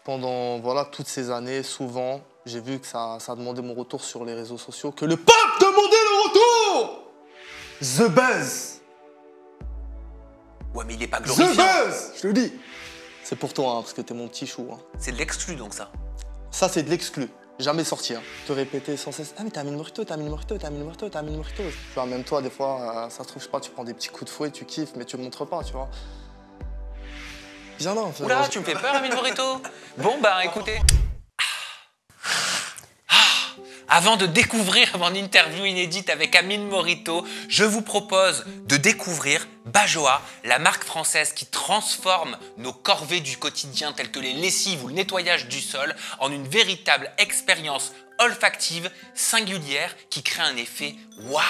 Pendant voilà, toutes ces années, souvent, j'ai vu que ça demandait mon retour sur les réseaux sociaux, que le peuple demandait le retour. The Buzz. Ouais, mais il est pas The glorifiant. Buzz, je te le dis. C'est pour toi, hein, parce que t'es mon petit chou. Hein. C'est de l'exclu, donc, ça. Ça, c'est de l'exclu. Jamais sorti. Hein. Te répéter sans cesse. Ah, mais t'as mis le morito, t'as mis le morito, t'as mis le morito, t'as mis le morito. Tu vois, même toi, des fois, ça se trouve, je sais pas, tu prends des petits coups de fouet, tu kiffes, mais tu le montres pas, tu vois. Viens là, en fait. Oula, tu me fais peur, Amine Morito. Bon, bah, écoutez. Avant de découvrir mon interview inédite avec Amine Morito, je vous propose de découvrir Bajoa, la marque française qui transforme nos corvées du quotidien telles que les lessives ou le nettoyage du sol en une véritable expérience olfactive, singulière, qui crée un effet waouh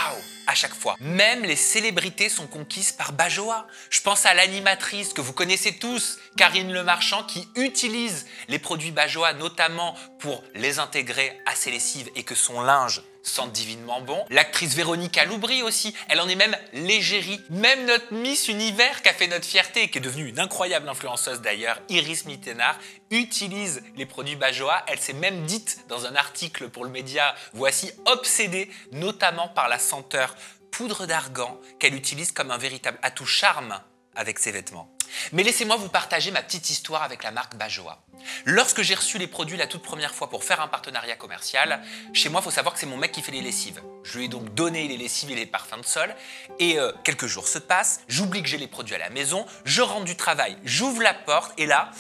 à chaque fois. Même les célébrités sont conquises par Bajoa. Je pense à l'animatrice que vous connaissez tous, Karine Le Marchand, qui utilise les produits Bajoa notamment pour les intégrer à ses lessives et que son linge sente divinement bon. L'actrice Véronique Aloubry aussi, elle en est même l'égérie. Même notre Miss Univers qui a fait notre fierté et qui est devenue une incroyable influenceuse d'ailleurs, Iris Mittenard, utilise les produits Bajoa. Elle s'est même dite dans un article pour le média Voici obsédée notamment par la senteur poudre d'argan qu'elle utilise comme un véritable atout charme avec ses vêtements. Mais laissez-moi vous partager ma petite histoire avec la marque Bajoa. Lorsque j'ai reçu les produits la toute première fois pour faire un partenariat commercial, chez moi, il faut savoir que c'est mon mec qui fait les lessives. Je lui ai donc donné les lessives et les parfums de sol. Et quelques jours se passent, j'oublie que j'ai les produits à la maison, je rentre du travail, j'ouvre la porte et là,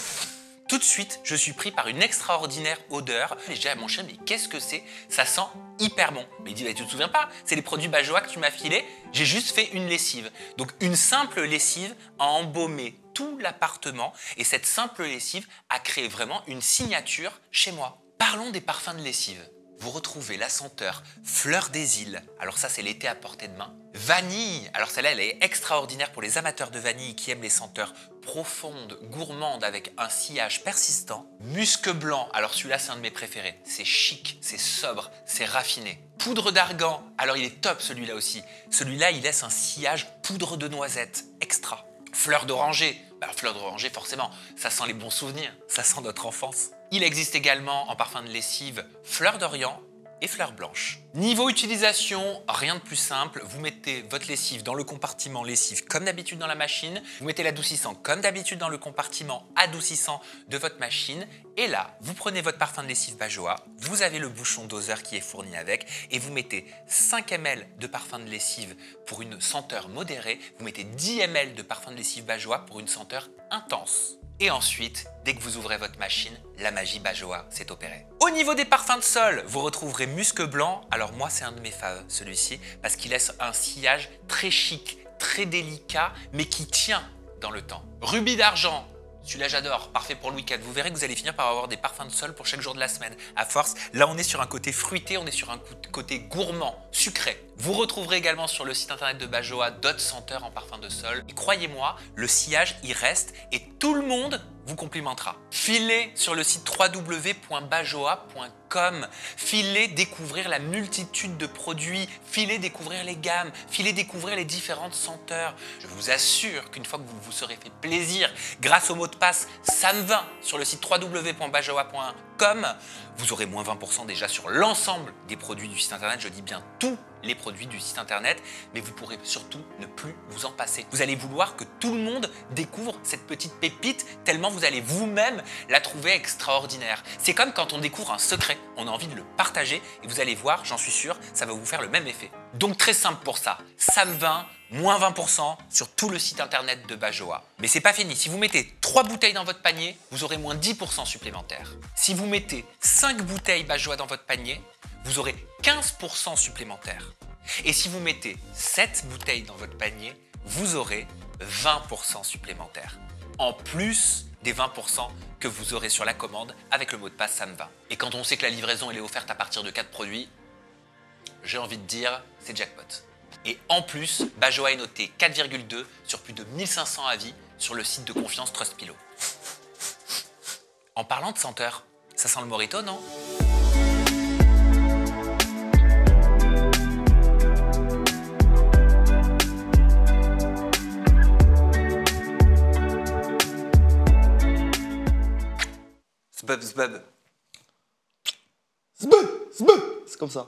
tout de suite, je suis pris par une extraordinaire odeur. Et je dis à mon chien, mais qu'est-ce que c'est? Ça sent hyper bon. Mais il dit, bah, tu te souviens pas? C'est les produits Bajoa que tu m'as filés. J'ai juste fait une lessive. Donc une simple lessive a embaumé tout l'appartement. Et cette simple lessive a créé vraiment une signature chez moi. Parlons des parfums de lessive. Vous retrouvez la senteur fleur des îles. Alors ça, c'est l'été à portée de main. Vanille. Alors celle-là, elle est extraordinaire pour les amateurs de vanille qui aiment les senteurs profondes, gourmandes avec un sillage persistant. Musc blanc. Alors celui-là, c'est un de mes préférés. C'est chic, c'est sobre, c'est raffiné. Poudre d'argan. Alors il est top celui-là aussi. Celui-là, il laisse un sillage poudre de noisette. Extra. Fleur d'oranger. Bah, fleur d'oranger, forcément, ça sent les bons souvenirs. Ça sent notre enfance. Il existe également en parfum de lessive fleur d'Orient et fleur blanche. Niveau utilisation, rien de plus simple. Vous mettez votre lessive dans le compartiment lessive comme d'habitude dans la machine. Vous mettez l'adoucissant comme d'habitude dans le compartiment adoucissant de votre machine. Et là, vous prenez votre parfum de lessive Bajoa. Vous avez le bouchon doseur qui est fourni avec. Et vous mettez 5 ml de parfum de lessive pour une senteur modérée. Vous mettez 10 ml de parfum de lessive Bajoa pour une senteur intense. Et ensuite, dès que vous ouvrez votre machine, la magie Bajoa s'est opérée. Au niveau des parfums de sol, vous retrouverez musc blanc. Alors moi, c'est un de mes faves, celui-ci, parce qu'il laisse un sillage très chic, très délicat, mais qui tient dans le temps. Rubis d'argent. Celui-là, j'adore. Parfait pour le week-end. Vous verrez que vous allez finir par avoir des parfums de sol pour chaque jour de la semaine. À force, là, on est sur un côté fruité, on est sur un côté gourmand, sucré. Vous retrouverez également sur le site internet de Bajoa d'autres senteurs en parfum de sol. Et croyez-moi, le sillage, il reste et tout le monde vous complimentera. Filez sur le site www.bajoa.com. Filez découvrir la multitude de produits. Filez découvrir les gammes. Filez découvrir les différentes senteurs. Je vous assure qu'une fois que vous vous serez fait plaisir grâce au mot de passe SAM20 sur le site www.bajoa.com, vous aurez moins 20% déjà sur l'ensemble des produits du site internet. Je dis bien tous les produits du site internet, mais vous pourrez surtout ne plus vous en passer. Vous allez vouloir que tout le monde découvre cette petite pépite tellement vous allez vous-même la trouver extraordinaire. C'est comme quand on découvre un secret, on a envie de le partager et vous allez voir, j'en suis sûr, ça va vous faire le même effet. Donc très simple pour ça, SAM20, moins 20% sur tout le site internet de Bajoa. Mais c'est pas fini, si vous mettez 3 bouteilles dans votre panier, vous aurez moins 10% supplémentaire. Si vous mettez 5 bouteilles Bajoa dans votre panier, vous aurez 15% supplémentaire. Et si vous mettez 7 bouteilles dans votre panier, vous aurez 20% supplémentaire. En plus des 20% que vous aurez sur la commande avec le mot de passe SAM20. Et quand on sait que la livraison elle est offerte à partir de 4 produits, j'ai envie de dire, c'est jackpot. Et en plus, Bajoa est noté 4,2 sur plus de 1500 avis sur le site de confiance Trustpilot. En parlant de senteur, ça sent le morito, non ? Zbub, zbub. Zbub, zbub. C'est comme ça.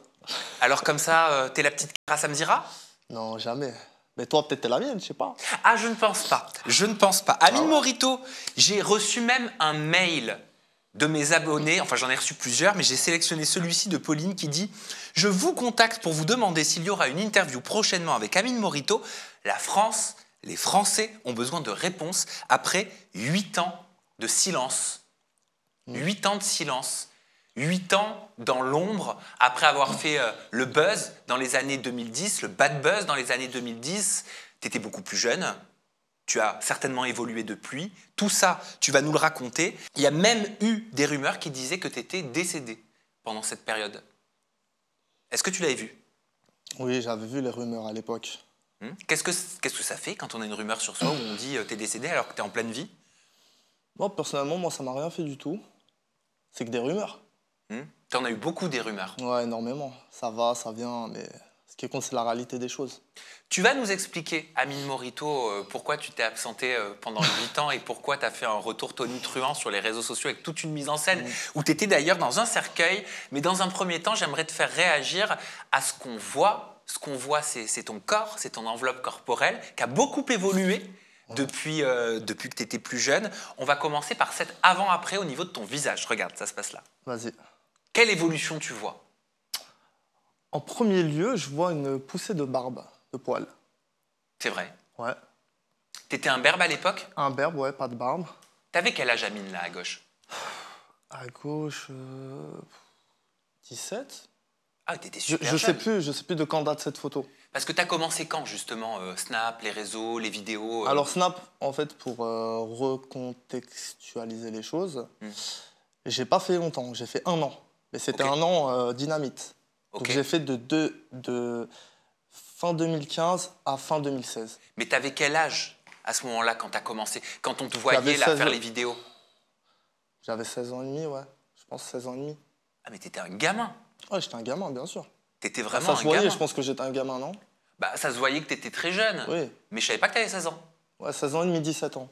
Alors comme ça, t'es la petite Kara Samdira? Non, jamais. Mais toi, peut-être t'es la mienne, je sais pas. Ah, je ne pense pas. Je ne pense pas. Amine ouais. Morito, j'ai reçu même un mail de mes abonnés. Enfin, j'en ai reçu plusieurs, mais j'ai sélectionné celui-ci de Pauline qui dit « Je vous contacte pour vous demander s'il y aura une interview prochainement avec Amine Morito. La France, les Français ont besoin de réponses après 8 ans de silence. 8 ans de silence. 8 ans dans l'ombre, après avoir fait le buzz dans les années 2010, le bad buzz dans les années 2010. Tu étais beaucoup plus jeune, tu as certainement évolué depuis. Tout ça, tu vas nous le raconter. Il y a même eu des rumeurs qui disaient que tu étais décédé pendant cette période. Est-ce que tu l'avais vu? Oui, j'avais vu les rumeurs à l'époque. Qu'est-ce que ça fait quand on a une rumeur sur soi où on dit t'es décédé alors que t'es en pleine vie? Moi, personnellement, moi, ça m'a rien fait du tout. C'est que des rumeurs. T'en as eu beaucoup des rumeurs. Ouais, énormément. Ça va, ça vient, mais ce qui compte, c'est la réalité des choses. Tu vas nous expliquer, Amine Morito, pourquoi tu t'es absenté pendant 8 ans et pourquoi tu as fait un retour tonitruant sur les réseaux sociaux avec toute une mise en scène où tu étais d'ailleurs dans un cercueil. Mais dans un premier temps, j'aimerais te faire réagir à ce qu'on voit. Ce qu'on voit, c'est ton corps, c'est ton enveloppe corporelle qui a beaucoup évolué depuis que tu étais plus jeune. On va commencer par cet avant-après au niveau de ton visage. Regarde, ça se passe là. Vas-y. Quelle évolution tu vois? En premier lieu, je vois une poussée de barbe, de poils. C'est vrai. Ouais. T'étais un berbe à l'époque? Un berbe, ouais, pas de barbe. T'avais quel âge, Amine, là, à gauche? À gauche, 17. Ah, t'étais super Je jeune. sais plus de quand date cette photo. Parce que t'as commencé quand, justement, Snap, les réseaux, les vidéos Alors Snap, en fait, pour recontextualiser les choses, j'ai pas fait longtemps, j'ai fait 1 an. Mais c'était Ok. 1 an dynamite. Donc Ok. j'ai fait de fin 2015 à fin 2016. Mais t'avais quel âge à ce moment-là quand t'as commencé? Quand on te voyait J'avais là 16 faire ans. les vidéos? J'avais 16 ans et demi, ouais. Je pense 16 ans et demi. Ah, mais t'étais un gamin. Ouais, j'étais un gamin, bien sûr. T'étais Bah, vraiment ça un se voyait, gamin. je pense que j'étais un gamin, non? Bah, ça se voyait que t'étais très jeune. Oui. Mais je savais pas que t'avais 16 ans. Ouais, 16 ans et demi, 17 ans.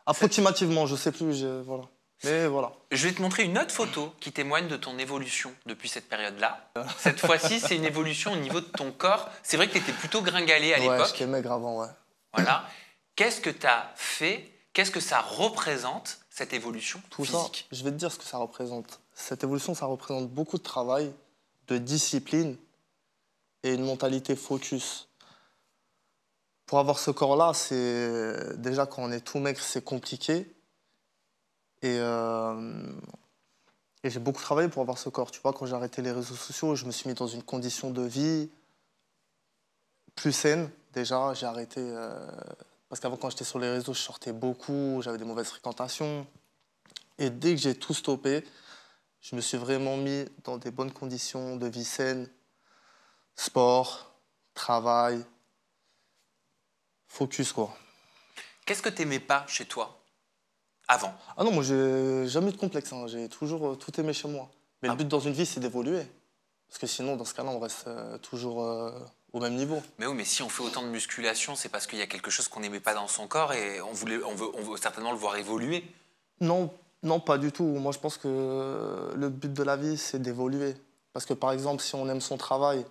Approximativement, je sais plus, voilà. Mais voilà. Je vais te montrer une autre photo qui témoigne de ton évolution depuis cette période-là. Cette fois-ci, c'est une évolution au niveau de ton corps. C'est vrai que t'étais plutôt gringalé à Ouais, l'époque. j'étais maigre avant, ouais. Voilà. Qu'est-ce que t'as fait? Qu'est-ce que ça représente, cette évolution Tout physique? ça, je vais te dire ce que ça représente. Cette évolution, ça représente beaucoup de travail, de discipline et une mentalité focus. Pour avoir ce corps-là, c'est déjà quand on est tout maigre, c'est compliqué. Et j'ai beaucoup travaillé pour avoir ce corps. Tu vois, quand j'ai arrêté les réseaux sociaux, je me suis mis dans une condition de vie plus saine. Déjà, j'ai arrêté... parce qu'avant, quand j'étais sur les réseaux, je sortais beaucoup, j'avais des mauvaises fréquentations. Et dès que j'ai tout stoppé, je me suis vraiment mis dans des bonnes conditions de vie saine, sport, travail, focus, quoi. Qu'est-ce que t'aimais pas chez toi avant? Ah non, moi, j'ai jamais eu de complexe, hein. J'ai toujours tout aimé chez moi. Mais le but dans une vie, c'est d'évoluer. Parce que sinon, dans ce cas-là, on reste toujours au même niveau. Mais oui, mais si on fait autant de musculation, c'est parce qu'il y a quelque chose qu'on n'aimait pas dans son corps et on veut certainement le voir évoluer. Non, non, pas du tout. Moi, je pense que le but de la vie, c'est d'évoluer. Parce que, par exemple, si on aime son travail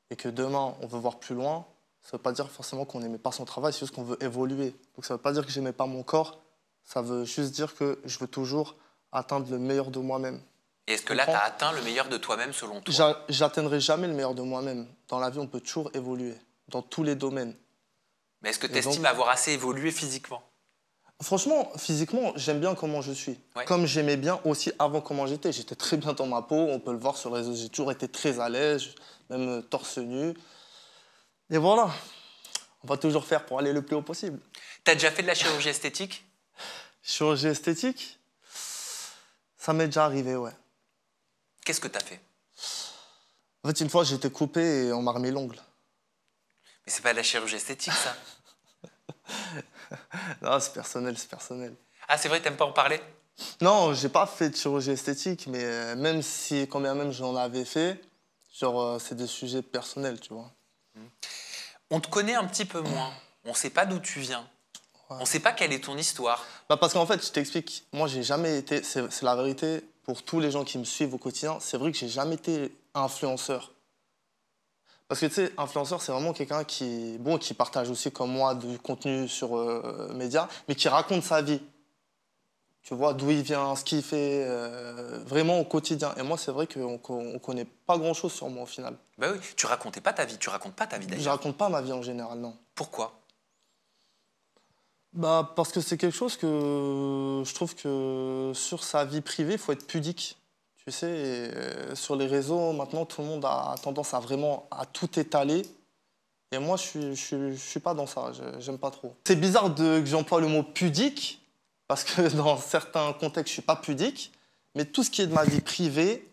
et que demain, on veut voir plus loin, ça ne veut pas dire forcément qu'on n'aimait pas son travail, c'est juste qu'on veut évoluer. Donc, ça ne veut pas dire que j'aimais pas mon corps, ça veut juste dire que je veux toujours atteindre le meilleur de moi-même. Et est-ce que là, tu as atteint le meilleur de toi-même selon toi? J'atteindrai jamais le meilleur de moi-même. Dans la vie, on peut toujours évoluer, dans tous les domaines. Mais est-ce que Et tu estimes avoir assez évolué physiquement? Franchement, physiquement, j'aime bien comment je suis. Ouais. Comme j'aimais bien aussi avant comment j'étais. J'étais très bien dans ma peau, on peut le voir sur les réseaux. J'ai toujours été très à l'aise, même torse nu. Et voilà, on va toujours faire pour aller le plus haut possible. Tu as déjà fait de la chirurgie esthétique? Chirurgie esthétique, ça m'est déjà arrivé, ouais. Qu'est-ce que tu as fait? En fait, une fois, j'ai été coupé et on m'a remis l'ongle. Mais c'est pas de la chirurgie esthétique, ça. Non, c'est personnel, c'est personnel. Ah, c'est vrai, t'aimes pas en parler? Non, j'ai pas fait de chirurgie esthétique, mais même si, quand bien même j'en avais fait, genre, c'est des sujets personnels, tu vois. On te connaît un petit peu moins. On sait pas d'où tu viens. On ne sait pas quelle est ton histoire. Bah parce qu'en fait, je t'explique, moi, j'ai jamais été, c'est la vérité, pour tous les gens qui me suivent au quotidien, c'est vrai que j'ai jamais été influenceur. Parce que tu sais, influenceur, c'est vraiment quelqu'un qui, bon, qui partage aussi comme moi du contenu sur médias, mais qui raconte sa vie. Tu vois, d'où il vient, ce qu'il fait, vraiment au quotidien. Et moi, c'est vrai qu'on ne connaît pas grand-chose sur moi au final. Bah oui, tu racontais pas ta vie, tu racontes pas ta vie Je d'ailleurs. raconte pas ma vie en général, non. Pourquoi? Bah, parce que c'est quelque chose que je trouve que sur sa vie privée, il faut être pudique. Tu sais, et, sur les réseaux, maintenant, tout le monde a tendance à vraiment à tout étaler. Et moi, je suis pas dans ça, j'aime pas trop. C'est bizarre que j'emploie le mot pudique, parce que dans certains contextes, je suis pas pudique. Mais tout ce qui est de ma vie privée,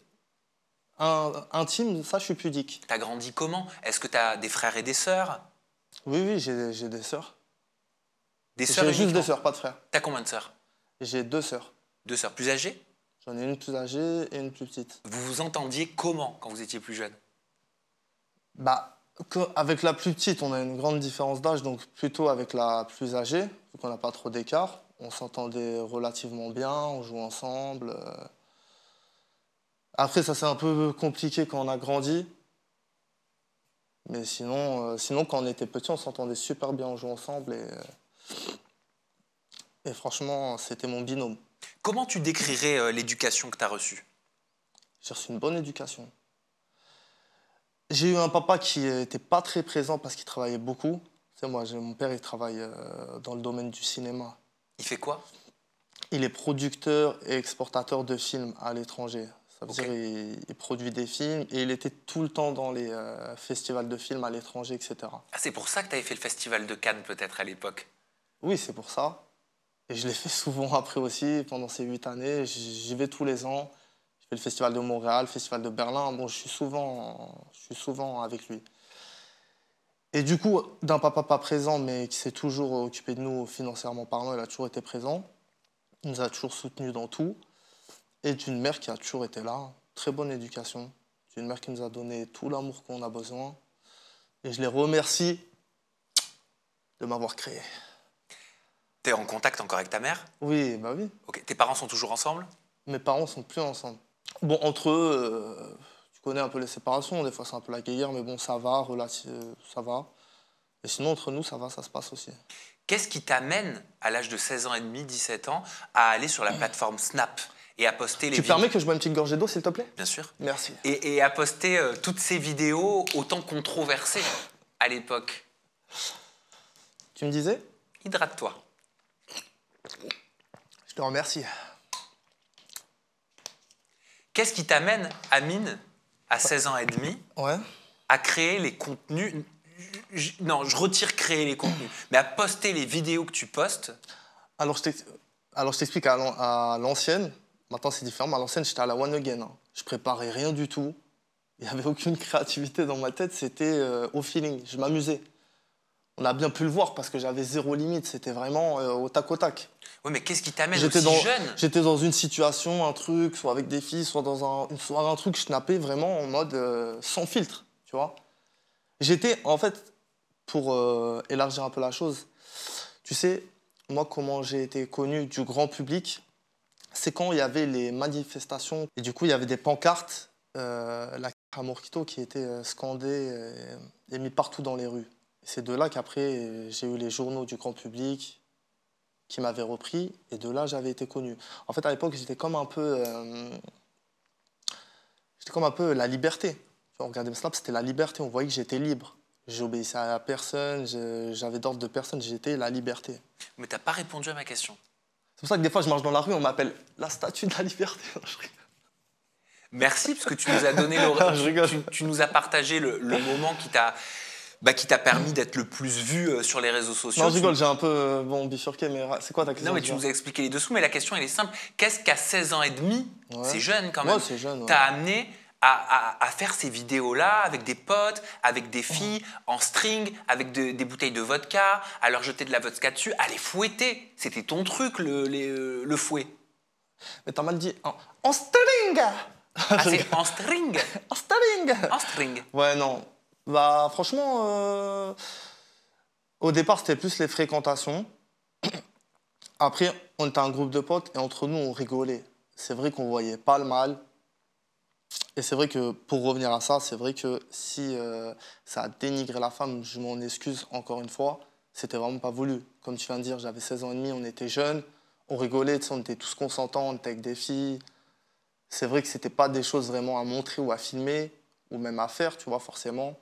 intime, ça, je suis pudique. T'as grandi comment? Est-ce que t'as des frères et des sœurs? Oui, oui, j'ai des sœurs. Des sœurs J'ai juste uniquement? des sœurs, pas de frères. T'as combien de sœurs? J'ai deux sœurs. Deux sœurs plus âgées? J'en ai une plus âgée et une plus petite. Vous vous entendiez comment quand vous étiez plus jeune? Bah, avec la plus petite, on a une grande différence d'âge, donc plutôt avec la plus âgée, vu qu'on n'a pas trop d'écart. On s'entendait relativement bien, on jouait ensemble. Après, ça c'est un peu compliqué quand on a grandi. Mais sinon quand on était petit, on s'entendait super bien, on jouait ensemble. Et franchement, c'était mon binôme. Comment tu décrirais l'éducation que t'as reçue? J'ai reçu une bonne éducation. J'ai eu un papa qui n'était pas très présent parce qu'il travaillait beaucoup. Tu sais, moi, mon père, il travaille dans le domaine du cinéma. Il fait quoi? Il est producteur et exportateur de films à l'étranger. Ça veut Ok. dire il produit des films et il était tout le temps dans les festivals de films à l'étranger, etc. Ah, c'est pour ça que t'avais fait le festival de Cannes peut-être à l'époque. Oui, c'est pour ça. Et je l'ai fait souvent après aussi, pendant ces 8 années. J'y vais tous les ans. Je fais le festival de Montréal, le festival de Berlin. Bon, je suis souvent avec lui. Et du coup, d'un papa pas présent, mais qui s'est toujours occupé de nous financièrement parlant, il a toujours été présent. Il nous a toujours soutenus dans tout. Et d'une mère qui a toujours été là. Très bonne éducation. D'une mère qui nous a donné tout l'amour qu'on a besoin. Et je les remercie de m'avoir créé. T'es en contact encore avec ta mère? Oui, bah oui. Ok. Tes parents sont toujours ensemble? Mes parents sont plus ensemble. Bon, entre eux, tu connais un peu les séparations. Des fois, c'est un peu la guerre, mais bon, ça va, ça va. Et sinon, entre nous, ça va, ça se passe aussi. Qu'est-ce qui t'amène, à l'âge de 16 ans et demi, 17 ans, à aller sur la plateforme Snap et à poster les Tu vidéos? permets que je bois une petite gorgée d'eau, s'il te plaît? Bien sûr. Merci. Et à poster toutes ces vidéos autant controversées à l'époque. Tu me disais? Hydrate-toi. Je te remercie. Qu'est-ce qui t'amène, Amine, à 16 ans et demi, Ouais. à créer les contenus... Non, je retire créer les contenus, mais à poster les vidéos que tu postes? Alors, je t'explique à l'ancienne. Maintenant, c'est différent. À l'ancienne, j'étais à la One Again. Hein. Je préparais rien du tout. Il n'y avait aucune créativité dans ma tête. C'était au feeling. Je m'amusais. On a bien pu le voir parce que j'avais zéro limite. C'était vraiment au tac au tac. Oui, mais qu'est-ce qui t'amène aussi jeune? J'étais dans une situation, un truc, soit avec des filles, soit dans une soirée, un truc, je snappais vraiment en mode sans filtre, tu vois. J'étais, en fait, pour élargir un peu la chose, tu sais, moi, comment j'ai été connu du grand public, c'est quand il y avait les manifestations, et du coup, il y avait des pancartes, la Morquito qui était scandée et mis partout dans les rues. C'est de là qu'après, j'ai eu les journaux du grand public qui m'avaient repris, et de là, j'avais été connu. En fait, à l'époque, j'étais comme un peu la liberté. Tu vois, on regardait Snap, c'était la liberté, on voyait que j'étais libre. J'obéissais à personne, j'avais d'ordre de personne, j'étais la liberté. Mais t'as pas répondu à ma question. C'est pour ça que des fois, je marche dans la rue, on m'appelle la statue de la liberté. Merci, parce que tu nous as donné tu nous as partagé le moment qui t'a permis d'être le plus vu sur les réseaux sociaux. Non, je rigole, j'ai un peu bifurqué, mais c'est quoi ta question? Non, mais tu nous as expliqué les dessous, mais la question, elle est simple. Qu'est-ce qu'à 16 ans et demi, c'est jeune quand même, ouais, c'est jeune, ouais. T'as amené à faire ces vidéos-là avec des potes, avec des filles, en string, avec des bouteilles de vodka, à leur jeter de la vodka dessus, à les fouetter? C'était ton truc, le fouet. Mais t'as mal dit en string. Ah, c'est en string? En string. En string. Ouais, non. Bah, franchement, au départ, c'était plus les fréquentations. Après, on était un groupe de potes et entre nous, on rigolait. C'est vrai qu'on voyait pas le mal. Et c'est vrai que, pour revenir à ça, c'est vrai que si ça a dénigré la femme, je m'en excuse encore une fois, c'était vraiment pas voulu. Comme tu viens de dire, j'avais 16 ans et demi, on était jeunes, on rigolait, tu sais, on était tous consentants, on était avec des filles. C'est vrai que c'était pas des choses vraiment à montrer ou à filmer, ou même à faire, tu vois, forcément.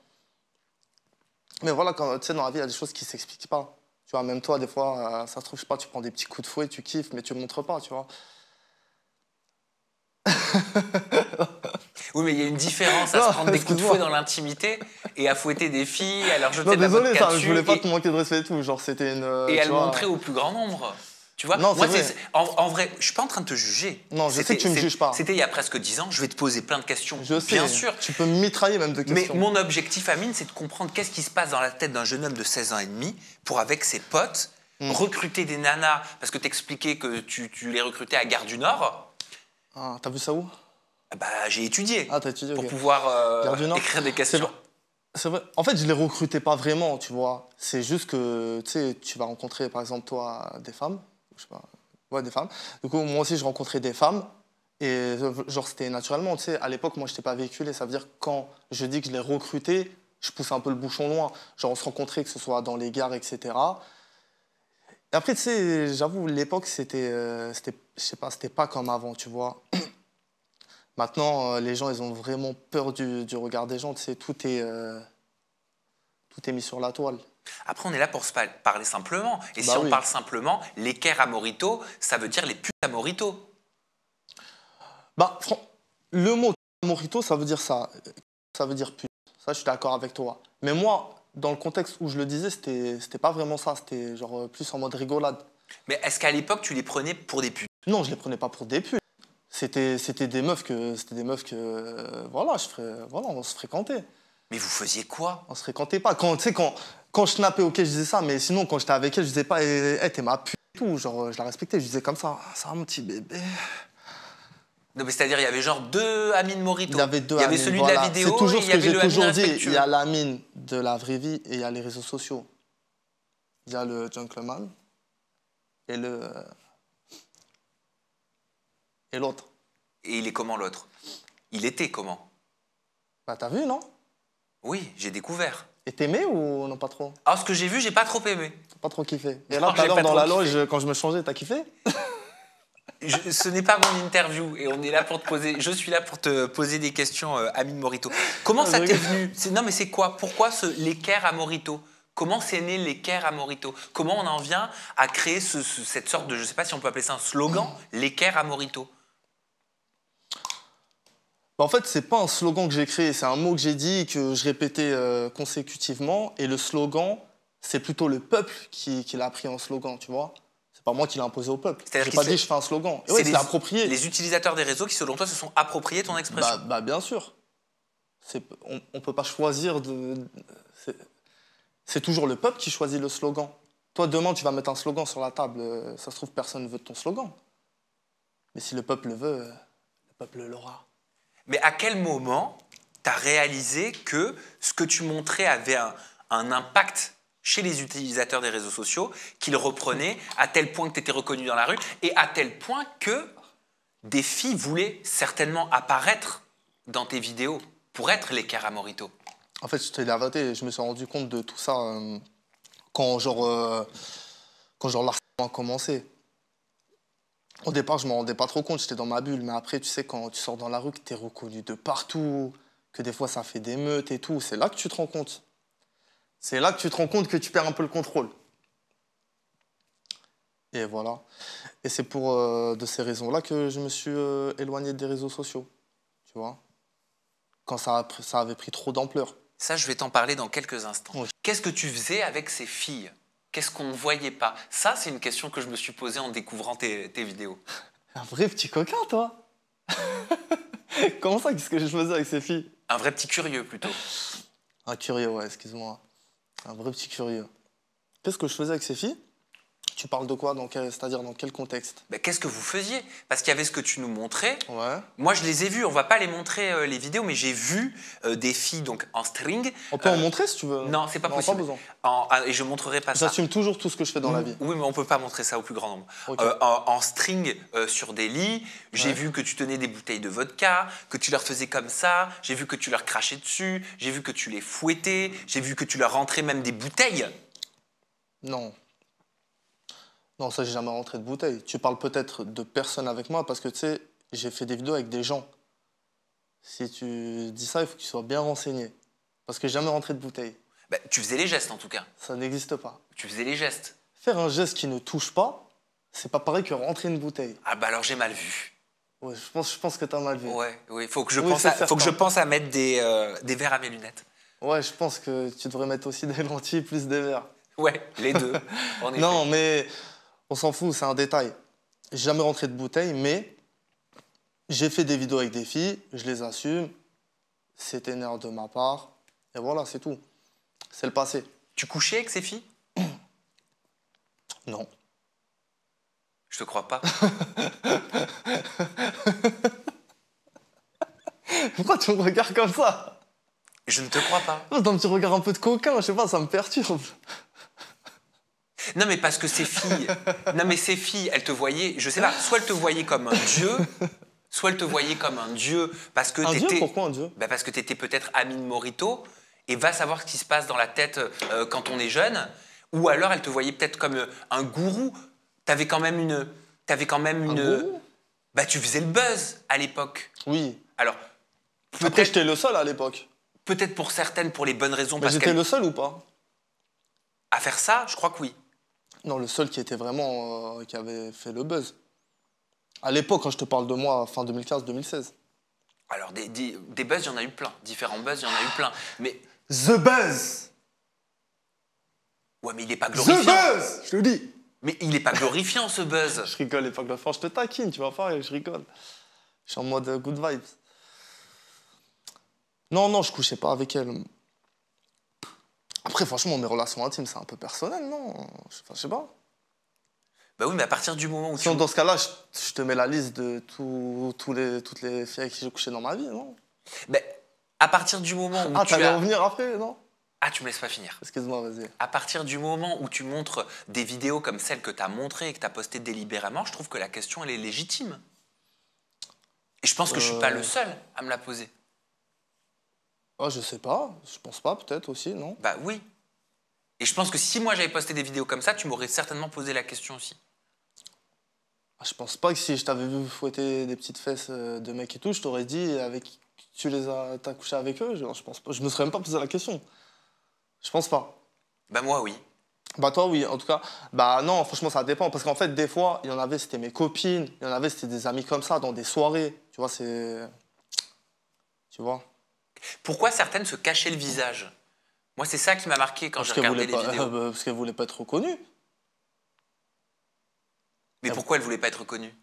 Mais voilà, quand, tu sais, dans la vie, il y a des choses qui s'expliquent pas. Tu vois, même toi, des fois, ça se trouve, je sais pas, tu prends des petits coups de fouet, tu kiffes, mais tu le montres pas, tu vois. Oui, mais il y a une différence à se Non, prendre des coups de fouet excuse-moi. dans l'intimité et à fouetter des filles, à leur jeter Non, de la désolé, vodka ça, je voulais dessus pas te manquer de respect et tout. Genre, c'était une. et à Tu le montrer vois. au plus grand nombre. Tu vois, Non, moi, c'est vrai. en vrai, je suis pas en train de te juger. Non, je sais que tu me juges pas. C'était il y a presque 10 ans. Je vais te poser plein de questions, Je sais. bien sûr. Tu peux me mitrailler même de Mais questions. mon objectif, Amine, c'est de comprendre qu'est-ce qui se passe dans la tête d'un jeune homme de 16 ans et demi pour, avec ses potes, recruter des nanas, parce que t'expliquais que tu les recrutais à Gare du Nord. Ah, t'as vu ça où? Ah bah, j'ai étudié Ah, t'as étudié, pour ok. pouvoir Gare du Nord. écrire des C'est questions. vrai. C'est vrai. En fait, je les recrutais pas vraiment, tu vois. C'est juste que, tu sais, tu vas rencontrer, par exemple, toi, des femmes. Je sais pas. Ouais, des femmes. Du coup, moi aussi, je rencontrais des femmes. Et genre, c'était naturellement, tu sais. À l'époque, moi, je n'étais pas véhiculé. Ça veut dire que quand je dis que je les recrutais, je pousse un peu le bouchon loin. Genre, on se rencontrait, que ce soit dans les gares, etc. Et après, tu sais, j'avoue, l'époque, je sais pas, c'était pas comme avant, tu vois. Maintenant, les gens, ils ont vraiment peur du regard des gens. Tu sais, tout est mis sur la toile. Après, on est là pour se parler simplement. Et si Bah on oui. parle simplement, l'équerre à Morito, ça veut dire les putes à Morito. Bah, le mot mojito, ça veut dire ça. Ça veut dire pute. Ça, je suis d'accord avec toi. Mais moi, dans le contexte où je le disais, c'était pas vraiment ça. C'était genre plus en mode rigolade. Mais est-ce qu'à l'époque, tu les prenais pour des putes? Non, je les prenais pas pour des putes. C'était des meufs que, voilà, voilà, on se fréquentait. Mais vous faisiez quoi? On se fréquentait pas. Tu sais, quand je snappais, ok, je disais ça, mais sinon, quand j'étais avec elle, je disais pas, t'es ma pute et tout. Genre, je la respectais, je disais comme ça, ah, ça va, mon petit bébé. Non, mais c'est-à-dire, il y avait genre deux Amine Morito. Il y avait deux Il y avait Amine, celui de voilà. la vidéo C'est toujours et il ce y que avait j'ai le Amine toujours dit. Il respectueux. y a l'Amine de la vraie vie et il y a les réseaux sociaux. Il y a le gentleman et et l'autre. Et il est comment l'autre? Il était comment? Bah, t'as vu, non? Oui, j'ai découvert. Et t'aimais ou non, pas trop? Alors, ce que j'ai vu, j'ai pas trop aimé. T'as pas trop kiffé. Et Non, là, tout à j'ai l'heure, pas dans trop la kiffé. loge, quand je me changeais, t'as kiffé? Ce n'est pas mon interview et on est là pour te poser. Je suis là pour te poser des questions, Amine Morito. Comment Ah, ça je t'est rigole. venu? Non, mais c'est quoi? Pourquoi l'équerre à Morito? Comment c'est né l'équerre à Morito? Comment on en vient à créer cette sorte de, je sais pas si on peut appeler ça un slogan, l'équerre à Morito? Bah, en fait, c'est pas un slogan que j'ai créé, c'est un mot que j'ai dit, que je répétais consécutivement. Et le slogan, c'est plutôt le peuple qui l'a pris en slogan, tu vois. C'est pas moi qui l'ai imposé au peuple. C'est-à-dire J'ai qu'il pas se- dit je fais un slogan. Et C'est ouais, c'est approprié. les utilisateurs des réseaux qui, selon toi, se sont appropriés ton expression. Bah, bien sûr. On peut pas choisir c'est c'est toujours le peuple qui choisit le slogan. Toi, demain, tu vas mettre un slogan sur la table. Ça se trouve, personne ne veut de ton slogan. Mais si le peuple le veut, le peuple l'aura. Mais à quel moment tu as réalisé que ce que tu montrais avait un impact chez les utilisateurs des réseaux sociaux, qu'ils reprenaient à tel point que tu étais reconnu dans la rue et à tel point que des filles voulaient certainement apparaître dans tes vidéos pour être l'équerre à Morito? En fait, je te dis la vérité, je me suis rendu compte de tout ça quand, genre l'harcèlement a commencé. Au départ, je m'en rendais pas trop compte, j'étais dans ma bulle. Mais après, tu sais, quand tu sors dans la rue, que tu es reconnu de partout, que des fois ça fait des meutes et tout, c'est là que tu te rends compte. C'est là que tu te rends compte que tu perds un peu le contrôle. Et voilà. Et c'est pour de ces raisons-là que je me suis éloigné des réseaux sociaux. Tu vois? Quand ça avait pris trop d'ampleur. Ça, je vais t'en parler dans quelques instants. Oui. Qu'est-ce que tu faisais avec ces filles? Qu'est-ce qu'on ne voyait pas? Ça, c'est une question que je me suis posée en découvrant tes vidéos. Un vrai petit coquin, toi. Comment ça, qu'est-ce que je faisais avec ces filles? Un vrai petit curieux, plutôt. Un curieux, ouais, excuse-moi. Un vrai petit curieux. Qu'est-ce que je faisais avec ces filles? Tu parles de quoi, c'est-à-dire dans quel contexte? Ben, qu'est-ce que vous faisiez? Parce qu'il y avait ce que tu nous montrais. Ouais. Moi, je les ai vus. On va pas les montrer, les vidéos, mais j'ai vu des filles donc en string. On peut en montrer si tu veux. Non, c'est pas Non, possible. pas besoin. Et je montrerai pas ça. J'assume toujours tout ce que je fais dans la vie. Oui, mais on peut pas montrer ça au plus grand nombre. Ok. En string sur des lits, j'ai Ouais. vu que tu tenais des bouteilles de vodka, que tu leur faisais comme ça, j'ai vu que tu leur crachais dessus, j'ai vu que tu les fouettais, j'ai vu que tu leur rentrais même des bouteilles. Non. Non, ça, j'ai jamais rentré de bouteille. Tu parles peut-être de personnes avec moi parce que tu sais, j'ai fait des vidéos avec des gens. Si tu dis ça, il faut que tu sois bien renseigné. Parce que j'ai jamais rentré de bouteille. Ben, tu faisais les gestes en tout cas. Ça n'existe pas. Tu faisais les gestes. Faire un geste qui ne touche pas, c'est pas pareil que rentrer une bouteille. Ah bah alors j'ai mal vu. Ouais, je pense que t'as mal vu. Ouais, oui, faut que je Oui, pense c'est faut que je certain. pense à mettre des verres à mes lunettes. Ouais, je pense que tu devrais mettre aussi des lentilles plus des verres. Ouais, les deux. En effet. Non, mais on s'en fout, c'est un détail. J'ai jamais rentré de bouteille, mais j'ai fait des vidéos avec des filles, je les assume. C'était une erreur de ma part. Et voilà, c'est tout. C'est le passé. Tu couchais avec ces filles? Non. Je te crois pas. Pourquoi tu me regardes comme ça? Je ne te crois pas. Dans un petit regard un peu de coquin, je sais pas, ça me perturbe. Non, mais parce que ces filles, non, mais ces filles, elles te voyaient, je sais pas, soit elles te voyaient comme un dieu, soit elles te voyaient comme un dieu parce que Un dieu? t'étais. Pourquoi un dieu? Ben parce que tu étais peut-être Amine Morito et va savoir ce qui se passe dans la tête quand on est jeune. Ou alors elles te voyaient peut-être comme un gourou. T'avais quand même une. Un gourou? Bah, tu faisais le buzz à l'époque. Oui. Alors, Après, peut-être j'étais le seul à l'époque. pour certaines, pour les bonnes raisons, Mais parce j'étais qu'elles. le seul ou pas? À faire ça, je crois que oui. Non, le seul qui était vraiment. Qui avait fait le buzz. À l'époque, quand je te parle de moi, fin 2015-2016. Alors, des buzz, il y en a eu plein. Différents buzz, il y en a eu plein. Mais. The Buzz! Ouais, mais il n'est pas The glorifiant. Buzz! Je te le dis. Mais il n'est pas glorifiant, ce buzz. Je rigole, et pas que la fin, je te taquine, tu vas pas, je rigole. Je suis en mode good vibes. Non, non, je couchais pas avec elle. Après, franchement, mes relations intimes, c'est un peu personnel, non? Je sais pas. Bah oui, mais à partir du moment où Sinon, dans ce cas-là, je te mets la liste de toutes les filles avec qui j'ai couché dans ma vie, non? Ben, à partir du moment où Ah, tu t'allais as... revenir après, non? Ah, tu me laisses pas finir. Excuse-moi, vas-y. À partir du moment où tu montres des vidéos comme celle que tu as montrées et que tu as postées délibérément, je trouve que la question, elle est légitime. Et je pense que je suis pas le seul à me la poser. Ah, je sais pas, je pense pas, peut-être aussi, non? Bah oui. Et je pense que si moi j'avais posté des vidéos comme ça, tu m'aurais certainement posé la question aussi. Ah, je pense pas que si je t'avais vu fouetter des petites fesses de mecs et tout, je t'aurais dit t'as couché avec eux. Je pense pas, je me serais même pas posé la question. Je pense pas. Bah moi oui. Bah toi oui, en tout cas. Bah non, franchement ça dépend parce qu'en fait des fois il y en avait c'était mes copines, il y en avait c'était des amis comme ça dans des soirées. Tu vois tu vois. Pourquoi certaines se cachaient le visage? Moi c'est ça qui m'a marqué quand j'ai regardé les vidéos. Parce qu'elles voulaient pas être reconnues. Mais pourquoi elles voulaient pas être reconnues?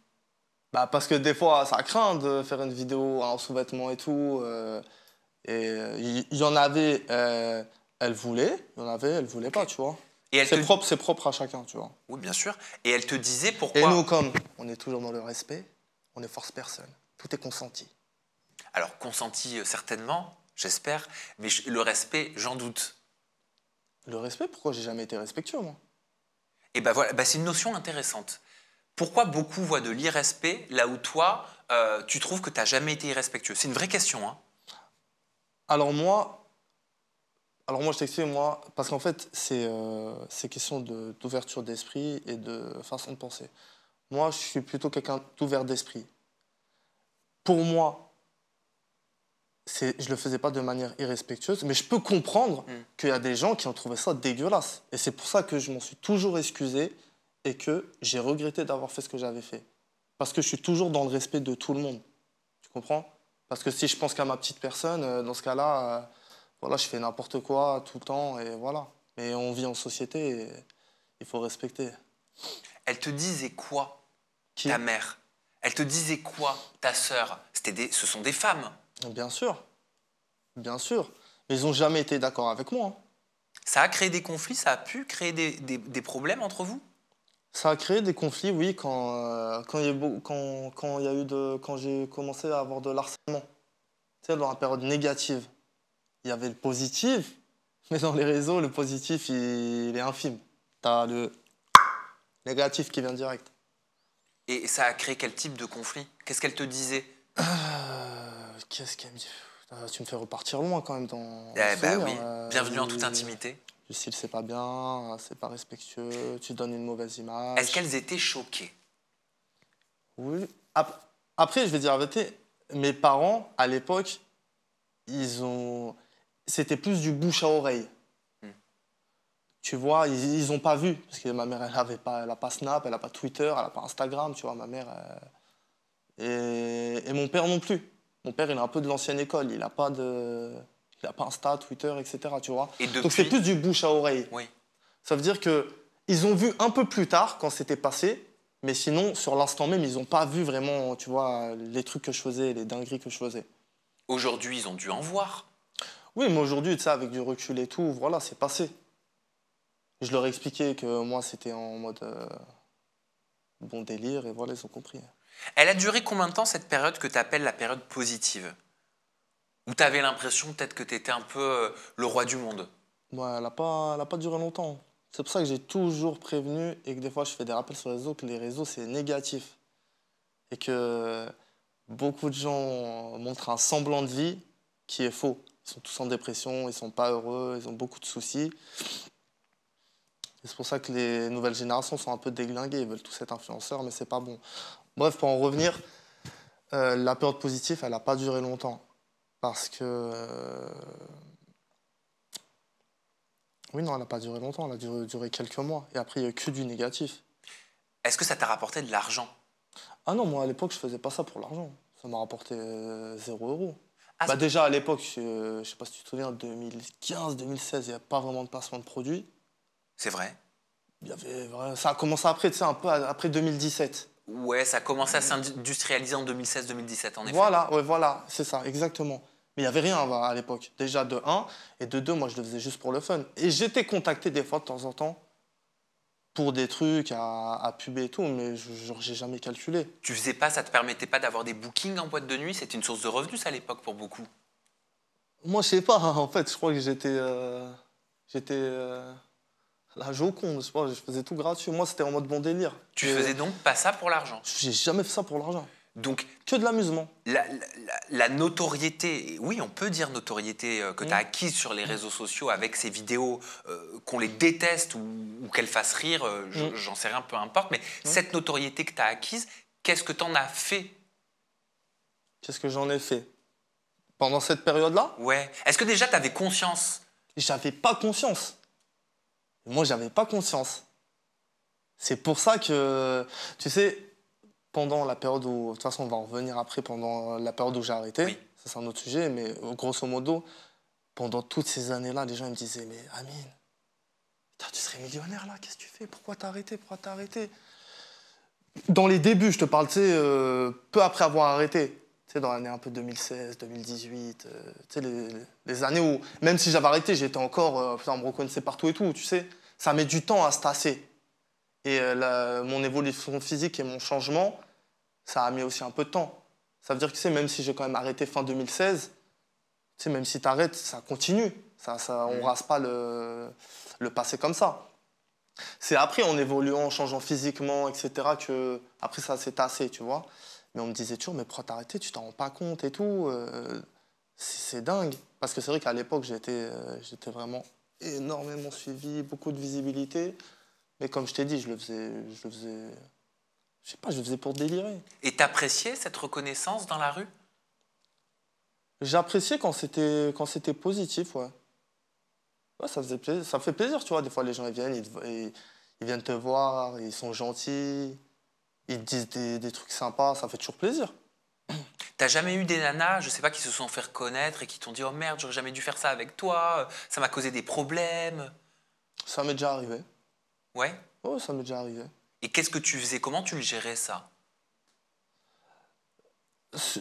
Bah parce que des fois ça craint de faire une vidéo en sous-vêtements et tout. Il y en avait, elles voulaient, il y en avait, elles voulaient pas, tu vois. Et elle C'est propre à chacun, tu vois. Oui, bien sûr. Et elle te disait Et pourquoi... nous, comme on est toujours dans le respect, on ne force personne. Tout est consenti. Alors, consenti certainement, j'espère, mais le respect, j'en doute. Le respect, pourquoi j'ai jamais été respectueux, moi? Et ben voilà, c'est une notion intéressante. Pourquoi beaucoup voient de l'irrespect là où toi, tu trouves que tu n'as jamais été irrespectueux? C'est une vraie question, hein. Alors moi, je t'explique, moi, parce qu'en fait, c'est question d'ouverture d'esprit et de façon de penser. Moi, je suis plutôt quelqu'un d'ouvert d'esprit. Pour moi, je le faisais pas de manière irrespectueuse, mais je peux comprendre qu'il y a des gens qui ont trouvé ça dégueulasse. Et c'est pour ça que je m'en suis toujours excusé et que j'ai regretté d'avoir fait ce que j'avais fait. Parce que je suis toujours dans le respect de tout le monde. Tu comprends? Parce que si je pense qu'à ma petite personne, dans ce cas-là, voilà, je fais n'importe quoi tout le temps et voilà. Mais on vit en société et il faut respecter. Elle te disait quoi, Qui? ta mère? Elle te disait quoi, ta sœur? Ce sont des femmes. Bien sûr. Bien sûr. Mais ils n'ont jamais été d'accord avec moi, hein. Ça a créé des conflits, ça a pu créer des problèmes entre vous? Ça a créé des conflits, oui, quand il y a, quand il y a eu quand j'ai commencé à avoir de l'harcèlement. Tu sais, dans la période négative, il y avait le positif, mais dans les réseaux, le positif, il est infime. T'as le négatif qui vient direct. Et ça a créé quel type de conflit? Qu'est-ce qu'elle te disait? Qu'est-ce qu'elle me dit? Tu me fais repartir loin quand même dans le Eh ben souvenir. oui, bienvenue en toute intimité. Du style, c'est pas bien, c'est pas respectueux, tu donnes une mauvaise Est-ce image. qu'elles étaient choquées? Oui. Après, je vais dire la vérité, mes parents, à l'époque, ils ont... C'était plus du bouche à oreille. Hmm. Tu vois, ils ont pas vu. Parce que ma mère, elle a pas Snap, elle a pas Twitter, elle a pas Instagram, tu vois, ma mère. Et mon père non plus. Mon père, il est un peu de l'ancienne école. Il a pas Insta, Twitter, etc. Tu vois. Et Donc c'est depuis? plus du bouche à oreille. Oui. Ça veut dire que ils ont vu un peu plus tard quand c'était passé, mais sinon, sur l'instant même, ils n'ont pas vu vraiment, tu vois, les trucs que je faisais, les dingueries que je faisais. Aujourd'hui, ils ont dû en voir. Oui, mais aujourd'hui, tu sais, avec du recul et tout, voilà, c'est passé. Je leur ai expliqué que moi, c'était en mode bon délire, et voilà, ils ont compris. Elle a duré combien de temps cette période que tu appelles la période positive? Où tu avais l'impression peut-être que tu étais un peu le roi du monde? Ouais, elle a pas duré longtemps. C'est pour ça que j'ai toujours prévenu et que des fois, je fais des rappels sur les réseaux que les réseaux, c'est négatif. Et que beaucoup de gens montrent un semblant de vie qui est faux. Ils sont tous en dépression, ils sont pas heureux, ils ont beaucoup de soucis. Et c'est pour ça que les nouvelles générations sont un peu déglinguées. Ils veulent tous être influenceurs, mais c'est pas bon. Bref, pour en revenir, la période positive, elle n'a pas duré longtemps. Parce que... oui, non, elle n'a pas duré longtemps. Elle a duré quelques mois. Et après, il n'y a eu que du négatif. Est-ce que ça t'a rapporté de l'argent? Ah non, moi, à l'époque, je faisais pas ça pour l'argent. Ça m'a rapporté 0 euros. Ah, Bah déjà, à l'époque, je sais pas si tu te souviens, 2015, 2016, il n'y a pas vraiment de placement de produits. c'est vrai. Ça a commencé après, tu sais, un peu après 2017. Ouais, ça a commencé à s'industrialiser en 2016-2017, en effet. Voilà, ouais, voilà, c'est ça, exactement. Mais il n'y avait rien à l'époque. Déjà, de un, et de deux, moi, je le faisais juste pour le fun. Et j'étais contacté des fois, de temps en temps, pour des trucs à puber et tout, mais genre, j'ai jamais calculé. Tu faisais pas, ça te permettait pas d'avoir des bookings en boîte de nuit? C'était une source de revenus, ça, à l'époque, pour beaucoup. Moi, je sais pas, en fait, je crois que j'étais la Joconde, je sais pas, je faisais tout gratuit. Moi, c'était en mode bon délire. Tu Et faisais donc pas ça pour l'argent. j'ai jamais fait ça pour l'argent. Donc, Que de l'amusement. la notoriété, oui, on peut dire notoriété que tu as acquise sur les réseaux sociaux avec ces vidéos, qu'on les déteste ou qu'elles fassent rire, j'en sais rien, peu importe, mais cette notoriété que tu as acquise, qu'est-ce que tu en as fait? Qu'est-ce que j'en ai fait? Pendant cette période-là, Ouais. Est-ce que déjà tu avais conscience? j'avais pas conscience. Moi, j'avais pas conscience. C'est pour ça que, tu sais, pendant la période où, de toute façon, on va en revenir après, pendant la période où j'ai arrêté, Oui. ça c'est un autre sujet, mais grosso modo, pendant toutes ces années-là, les gens ils me disaient, mais Amine, putain, tu serais millionnaire là, qu'est-ce que tu fais? Pourquoi t'as arrêté? Pourquoi t'as arrêté? Dans les débuts, je te parle, tu sais, peu après avoir arrêté, tu sais, dans l'année un peu 2016, 2018, tu sais, les années où, même si j'avais arrêté, j'étais encore, putain, on me reconnaissait partout et tout, tu sais, ça met du temps à se tasser. Et mon évolution physique et mon changement, ça a mis aussi un peu de temps. Ça veut dire que, tu sais, même si j'ai quand même arrêté fin 2016, tu sais, même si tu arrêtes, ça continue. On rase pas le passé comme ça. C'est après, en évoluant, en changeant physiquement, etc., que après ça s'est tassé, tu vois. Mais on me disait toujours, mais pourquoi t'as arrêté? Tu t'en rends pas compte et tout. C'est dingue. Parce que c'est vrai qu'à l'époque, j'étais vraiment énormément suivi, beaucoup de visibilité. Mais comme je t'ai dit, je le faisais, je sais pas, je le faisais pour délirer. Et t'appréciais cette reconnaissance dans la rue? J'appréciais quand c'était positif, ouais. Ouais, ça faisait plaisir, ça fait plaisir, tu vois. Des fois, les gens ils viennent, ils viennent te voir, ils sont gentils, ils te disent des trucs sympas, ça fait toujours plaisir. T'as jamais eu des nanas, je sais pas, qui se sont fait reconnaître et qui t'ont dit oh merde, j'aurais jamais dû faire ça avec toi, ça m'a causé des problèmes? Ça m'est déjà arrivé. Ouais. Oh, ça m'est déjà arrivé. Et qu'est-ce que tu faisais? Comment tu le gérais ça?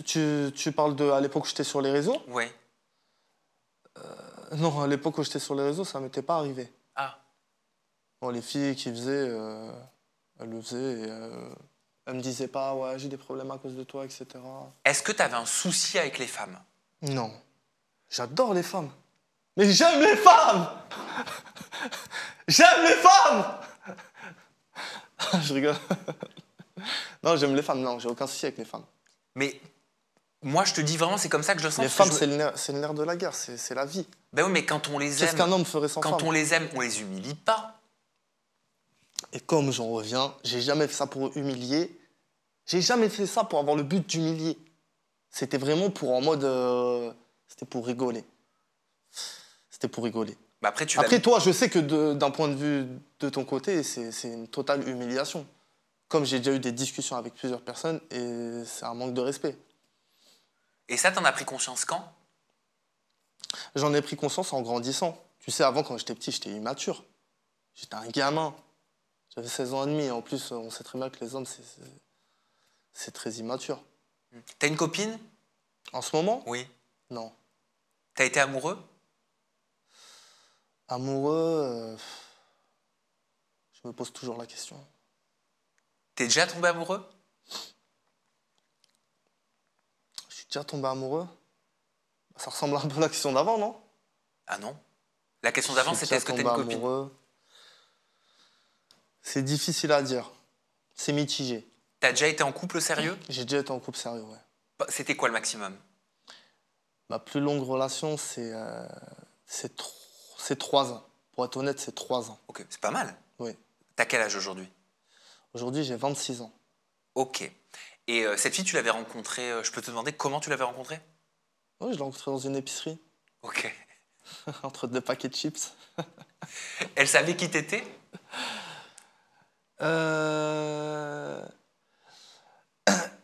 Tu parles de à l'époque où j'étais sur les réseaux? Ouais. Non, à l'époque où j'étais sur les réseaux, ça m'était pas arrivé. Ah. Bon, les filles qui faisaient, Elle le faisait et elle me disait pas, ouais, j'ai des problèmes à cause de toi, etc. Est-ce que tu avais un souci avec les femmes? Non. J'adore les femmes. Mais j'aime les femmes. J'aime les femmes. Je rigole. Non, j'aime les femmes. Non, j'ai aucun souci avec les femmes. Mais moi, je te dis vraiment, c'est comme ça que je le sens. Les femmes, c'est le nerf de la guerre. C'est la vie. Ben oui, mais quand on les aime... Qu'est-ce qu'un homme ferait sans femme? Quand on les aime, on les humilie pas. Et comme j'en reviens, j'ai jamais fait ça pour humilier. J'ai jamais fait ça pour avoir le but d'humilier. C'était vraiment pour en mode... c'était pour rigoler. C'était pour rigoler. Bah après, toi, je sais que d'un point de vue de ton côté, c'est une totale humiliation. Comme j'ai déjà eu des discussions avec plusieurs personnes, et c'est un manque de respect. Et ça, t'en as pris conscience quand? J'en ai pris conscience en grandissant. Tu sais, avant, quand j'étais petit, j'étais immature. J'étais un gamin. J'avais 16 ans et demi. En plus, on sait très bien que les hommes, c'est très immature. T'as une copine? En ce moment? Oui. Non. T'as été amoureux? Amoureux, je me pose toujours la question. T'es déjà tombé amoureux? Je suis déjà tombé amoureux? Ça ressemble un peu à la question d'avant, non? Ah non. La question d'avant, c'était est-ce que t'as une copine? Amoureux. C'est difficile à dire. C'est mitigé. T'as déjà été en couple sérieux? J'ai déjà été en couple sérieux, ouais. C'était quoi le maximum? Ma plus longue relation, c'est 3 ans. Pour être honnête, c'est 3 ans. Ok, c'est pas mal. Oui. T'as quel âge aujourd'hui? Aujourd'hui, j'ai 26 ans. Ok. Et cette fille, tu l'avais rencontrée, je peux te demander comment tu l'avais rencontrée? Oui, je l'ai rencontrée dans une épicerie. Ok. Entre 2 paquets de chips. Elle savait qui t'étais?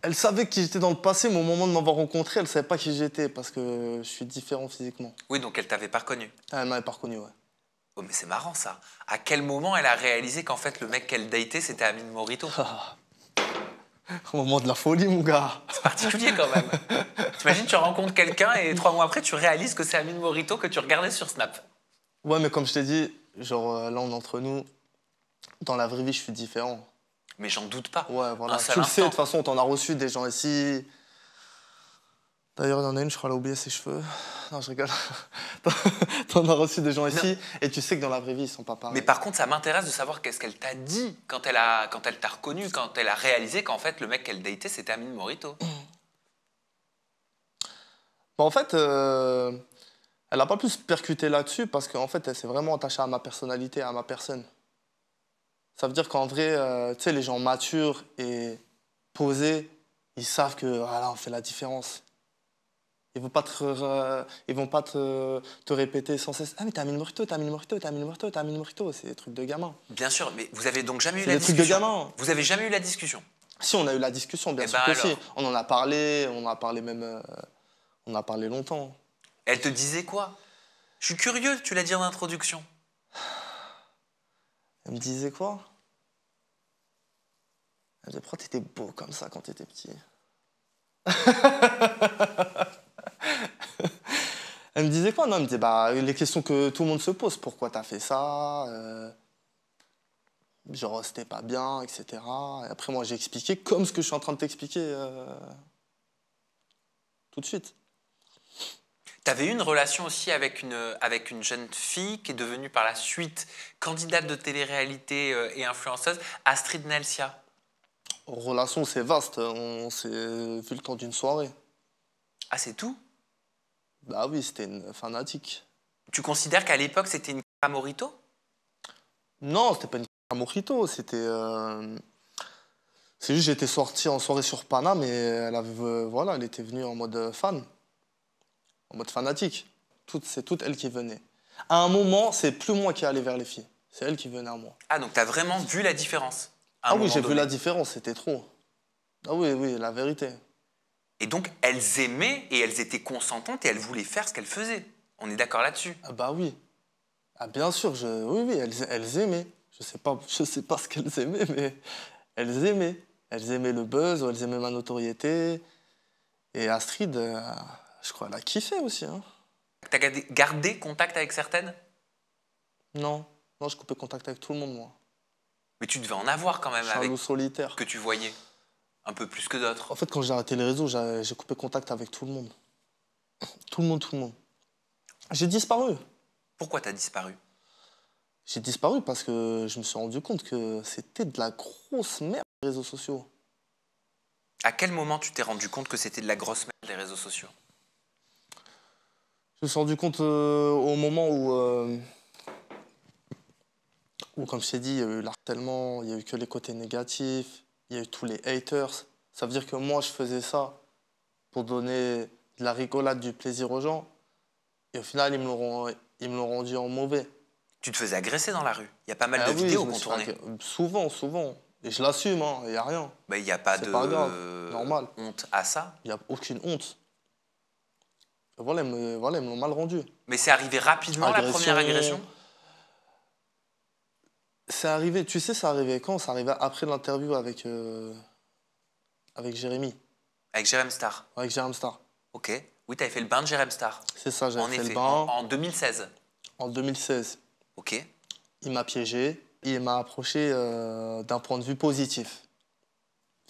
Elle savait qui j'étais dans le passé, mais au moment de m'avoir rencontré, elle ne savait pas qui j'étais parce que je suis différent physiquement. Oui, donc elle t'avait pas reconnu. Elle m'avait pas reconnu, ouais. Oh, mais c'est marrant ça. À quel moment elle a réalisé qu'en fait le mec qu'elle datait c'était Amine Morito? Au moment de la folie, mon gars. C'est particulier quand même. T'imagines, tu rencontres quelqu'un et 3 mois après tu réalises que c'est Amine Morito que tu regardais sur Snap. Ouais, mais comme je t'ai dit, genre là on est entre nous, dans la vraie vie je suis différent. Mais j'en doute pas. Ouais, voilà. Tu le sais, de toute façon, t'en as reçu des gens ici. D'ailleurs, il y en a une, je crois, elle a oublié ses cheveux. Non, je rigole. T'en as reçu des gens ici et tu sais que dans la vraie vie, ils sont pas pareils. Mais par contre, ça m'intéresse de savoir qu'est-ce qu'elle t'a dit quand elle t'a reconnu, quand elle a réalisé qu'en fait, le mec qu'elle datait, c'était Amine Morito. Bon, en fait, elle n'a pas pu se percuter là-dessus parce qu'en fait, elle s'est vraiment attachée à ma personnalité, à ma personne. Ça veut dire qu'en vrai, tu sais, les gens matures et posés, ils savent que voilà, on fait la différence. Ils vont pas te répéter sans cesse. Ah, mais t'as Amine Morito, t'as Amine Morito, t'as Amine Morito, t'as Amine Morito. C'est des trucs de gamin. Bien sûr, mais vous avez donc jamais eu C'est la des trucs discussion. de gamin. Vous avez jamais eu la discussion? Si, on a eu la discussion, bien sûr que si. On en a parlé, on a parlé même. On a parlé longtemps. Elle te disait quoi? Je suis curieux, tu l'as dit en introduction. Elle me disait quoi? Elle me disait, pourquoi t'étais beau comme ça quand t'étais petit? Elle me disait quoi? Non, elle me disait bah, les questions que tout le monde se pose. Pourquoi t'as fait ça? Genre, c'était pas bien, etc. Et après, moi, j'ai expliqué comme ce que je suis en train de t'expliquer tout de suite. T'avais eu une relation aussi avec une jeune fille qui est devenue par la suite candidate de télé-réalité et influenceuse, Astrid Nelsia. Relation, c'est vaste. On s'est vu le temps d'une soirée. Ah, c'est tout? Bah oui, c'était une fanatique. Tu considères qu'à l'époque, c'était une à Morito? Non, c'était pas une Morito, c'était... C'est juste j'étais sorti en soirée sur Paname et voilà, elle était venue en mode fan, en mode fanatique. C'est toute elle qui venait. À un moment, c'est plus moi qui allais vers les filles, c'est elle qui venait à moi. Ah, donc t'as vraiment vu la différence? Ah oui, j'ai vu la différence, c'était trop. Ah oui, oui, la vérité. Et donc, elles aimaient et elles étaient consentantes et elles voulaient faire ce qu'elles faisaient. On est d'accord là-dessus? Ah bah oui. Ah bien sûr, oui, oui, elles aimaient. Je sais pas ce qu'elles aimaient, mais elles aimaient. Elles aimaient le buzz, elles aimaient ma notoriété. Et Astrid, je crois, elle a kiffé aussi. Hein. T'as gardé contact avec certaines? Non, non, je coupais contact avec tout le monde, moi. Mais tu devais en avoir quand même Je suis un avec loup solitaire. que tu voyais. Un peu plus que d'autres. En fait, quand j'ai arrêté les réseaux, j'ai coupé contact avec tout le monde. Tout le monde, tout le monde. J'ai disparu. Pourquoi t'as disparu? J'ai disparu parce que je me suis rendu compte que c'était de la grosse merde, les réseaux sociaux. À quel moment tu t'es rendu compte que c'était de la grosse merde, les réseaux sociaux? Je me suis rendu compte au moment où, comme je t'ai dit, il y a eu l'harcèlement, il y a eu que les côtés négatifs, il y a eu tous les haters. Ça veut dire que moi, je faisais ça pour donner de la rigolade, du plaisir aux gens. Et au final, ils me l'ont rendu en mauvais. Tu te faisais agresser dans la rue. Il y a pas mal Ah de oui, vidéos qu'on tournait. souvent, souvent. Et je l'assume, hein, il n'y a rien. Il n'y a pas C'est pas grave, de normal. honte à ça. Il n'y a aucune honte. Et voilà, ils me l'ont mal rendu. Mais c'est arrivé rapidement, la première agression? C'est arrivé, tu sais, c'est arrivé quand? C'est arrivé après l'interview avec Jérémy, Avec Jérém Star. avec Jérém Star. Ok. Oui, t'avais fait le bain de Jérém Star. C'est ça, En j'avais fait effet, le bain en 2016. en 2016. Ok. Il m'a piégé et il m'a approché d'un point de vue positif.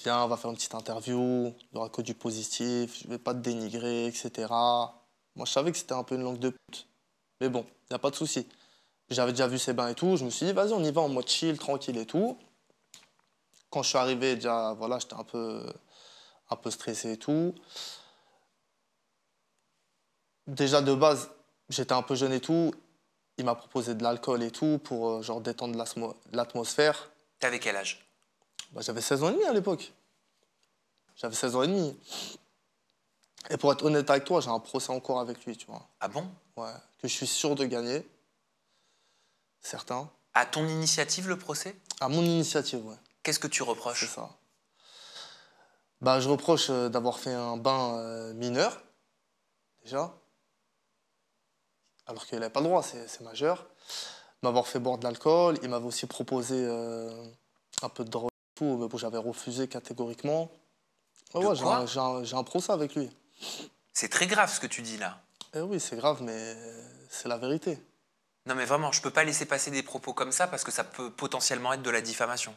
Viens, on va faire une petite interview, il n'y aura que du positif, je ne vais pas te dénigrer, etc. Moi, je savais que c'était un peu une langue de pute. Mais bon, il n'y a pas de souci. J'avais déjà vu ses bains et tout, je me suis dit, vas-y, on y va en mode chill, tranquille et tout. Quand je suis arrivé, déjà, voilà, j'étais un peu stressé et tout. Déjà, de base, j'étais un peu jeune et tout. Il m'a proposé de l'alcool et tout pour genre détendre l'atmosphère. T'avais quel âge? Bah, j'avais 16 ans et demi à l'époque. J'avais 16 ans et demi. Et pour être honnête avec toi, j'ai un procès en cours avec lui, tu vois. Ah bon? Ouais, que je suis sûr de gagner. Certains. À ton initiative, le procès? À mon initiative, ouais. Qu'est-ce que tu C'est reproches? ça. Bah, je reproche d'avoir fait un bain mineur, déjà. Alors qu'il n'avait pas le droit, c'est majeur. M'avoir fait boire de l'alcool. Il m'avait aussi proposé un peu de drogue et tout, mais bon, j'avais refusé catégoriquement. Ouais, De ouais, quoi? j'ai un procès avec lui. C'est très grave ce que tu dis là. Eh oui, c'est grave, mais c'est la vérité. Non mais vraiment, je peux pas laisser passer des propos comme ça parce que ça peut potentiellement être de la diffamation.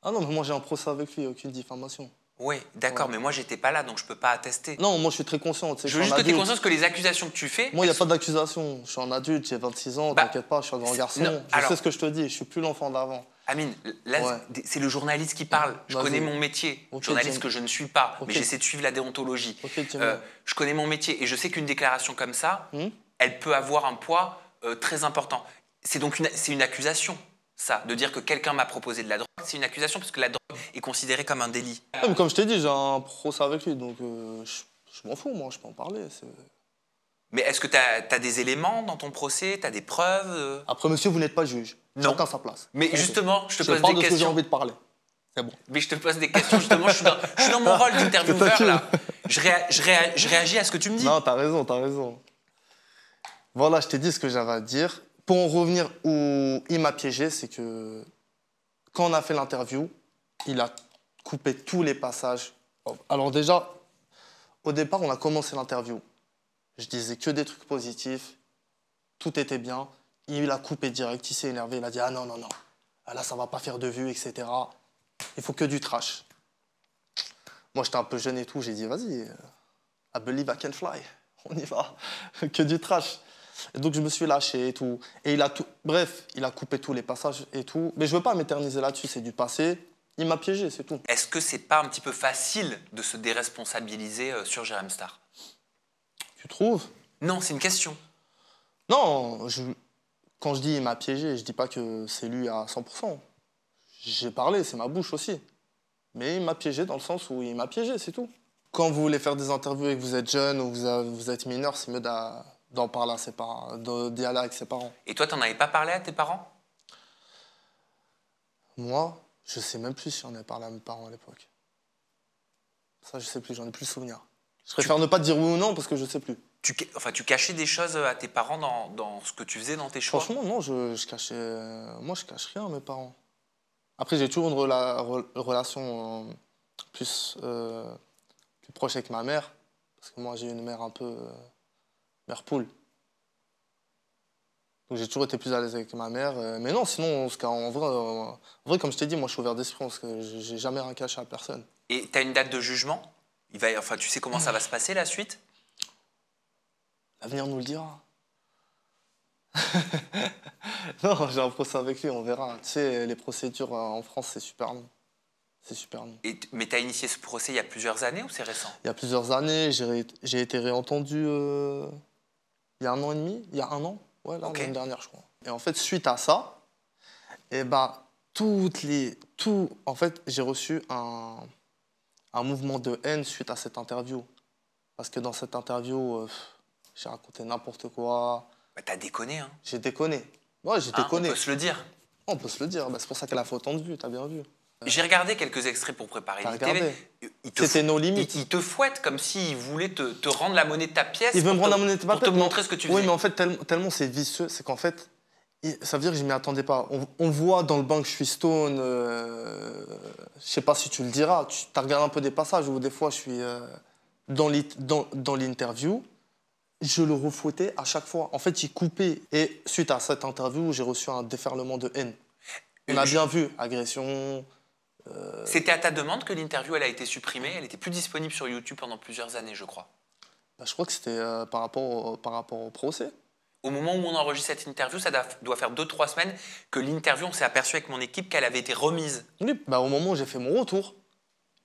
Ah non, mais moi j'ai un procès avec lui, aucune diffamation. Oui, d'accord, Ouais. mais moi j'étais pas là donc je peux pas attester. Non, moi je suis très conscient. Tu sais, Je veux suis juste un que tu aies adulte. conscience que les accusations que tu fais. Moi, il n'y a pas d'accusation. Je suis un adulte, j'ai 26 ans, Bah, t'inquiète pas, je suis un grand garçon. non, Je alors- sais ce que je te dis, je suis plus l'enfant d'avant. Amine, là Ouais. c'est le journaliste qui parle. Je Vas-y. connais mon métier. Ok, Journaliste dis-moi. que je ne suis pas, Ok. mais j'essaie de suivre la déontologie. Ok, dis-moi. Je connais mon métier et je sais qu'une déclaration comme ça, Hmm. elle peut avoir un poids très important. C'est donc c'est une accusation, ça, de dire que quelqu'un m'a proposé de la drogue. C'est une accusation parce que la drogue est considérée comme un délit. Ouais, mais comme je t'ai dit, j'ai un procès avec lui, donc je m'en fous, moi, je peux en parler. Mais est-ce que tu as des éléments dans ton procès? Tu as des preuves Après, monsieur, vous n'êtes pas juge. Non. Chacun sa place. Mais Ok. justement, je te Je pose parle des de ce que j'ai questions. envie de parler. C'est bon. Mais je te pose des questions, justement, je suis dans mon rôle d'intervieweur, là. Je réagis à ce que tu me dis. Non, t'as raison, t'as raison. Voilà, je t'ai dit ce que j'avais à dire. Pour en revenir où il m'a piégé, c'est que quand on a fait l'interview, il a coupé tous les passages. Alors déjà, au départ, on a commencé l'interview. Je disais que des trucs positifs, tout était bien. Il a coupé direct, il s'est énervé, il a dit « Ah non, non, non, ah, là, ça va pas faire de vues, etc. Il faut que du trash. » Moi, j'étais un peu jeune et tout, j'ai dit « Vas-y, I believe I can fly, on y va, que du trash. » Et donc, je me suis lâché et tout. Et il a tout... Bref, il a coupé tous les passages et tout. Mais je veux pas m'éterniser là-dessus, c'est du passé. Il m'a piégé, c'est tout. Est-ce que c'est pas un petit peu facile de se déresponsabiliser sur Jérém Star? Tu trouves? Non, c'est une question. Non, quand je dis il m'a piégé, je dis pas que c'est lui à 100%. J'ai parlé, c'est ma bouche aussi. Mais il m'a piégé dans le sens où il m'a piégé, c'est tout. Quand vous voulez faire des interviews et que vous êtes jeune ou vous êtes mineur, c'est mieux d'en parler à ses parents, d'y aller avec ses parents. Et toi, t'en avais pas parlé à tes parents? Moi, je sais même plus si j'en ai parlé à mes parents à l'époque. Ça, je sais plus, j'en ai plus le souvenir. Je préfère ne pas te dire oui ou non parce que je sais plus. Tu cachais des choses à tes parents dans ce que tu faisais dans tes choix? Franchement, non, je cachais. Moi, je cache rien à mes parents. Après, j'ai toujours une relation plus proche avec ma mère. Parce que moi, j'ai une mère un peu mère poule. Donc j'ai toujours été plus à l'aise avec ma mère. Mais non, sinon, en vrai, comme je t'ai dit, moi je suis ouvert d'esprit parce que j'ai jamais rien caché à personne. Et tu as une date de jugement? Enfin, tu sais comment ça va se passer la suite? L'avenir nous le dira. Non, j'ai un procès avec lui, on verra. Tu sais, les procédures en France, c'est super long. C'est super long. Mais tu as initié ce procès il y a plusieurs années ou c'est récent? Il y a plusieurs années, j'ai été réentendu il y a 1 an et demi, il y a 1 an, ouais, là, Ok. l'année dernière, je crois. Et en fait, suite à ça, eh ben, en fait, j'ai reçu un mouvement de haine suite à cette interview. Parce que dans cette interview, j'ai raconté n'importe quoi. Bah, t'as déconné, hein? J'ai déconné. Ouais, j'ai Hein, on déconné. peut se le dire. On peut se le dire. Bah, c'est pour ça qu'elle a fait autant de vues, t'as bien vu. J'ai regardé quelques extraits pour préparer T'as l'ITV. regardé. C'était nos limites. Il te fouette comme s'il voulait te rendre la monnaie de ta pièce. Il veut me rendre la monnaie de ma pour te pièce, montrer ce que tu faisais. Oui, mais en fait, tellement c'est vicieux, c'est qu'en fait, ça veut dire que je m'y attendais pas. On voit dans le banc que je suis stone. Je sais pas si tu le diras. Tu as regardé un peu des passages où des fois je suis dans l'interview. Je le refouettais à chaque fois. En fait, il coupait. Et suite à cette interview, j'ai reçu un déferlement de haine. On a bien vu, agression. C'était à ta demande que l'interview elle a été supprimée. Elle était plus disponible sur YouTube pendant plusieurs années, je crois. Bah, je crois que c'était par rapport au procès. Au moment où on enregistre cette interview, ça doit faire 2-3 semaines que l'interview, on s'est aperçu avec mon équipe qu'elle avait été remise. Oui, bah, au moment où j'ai fait mon retour,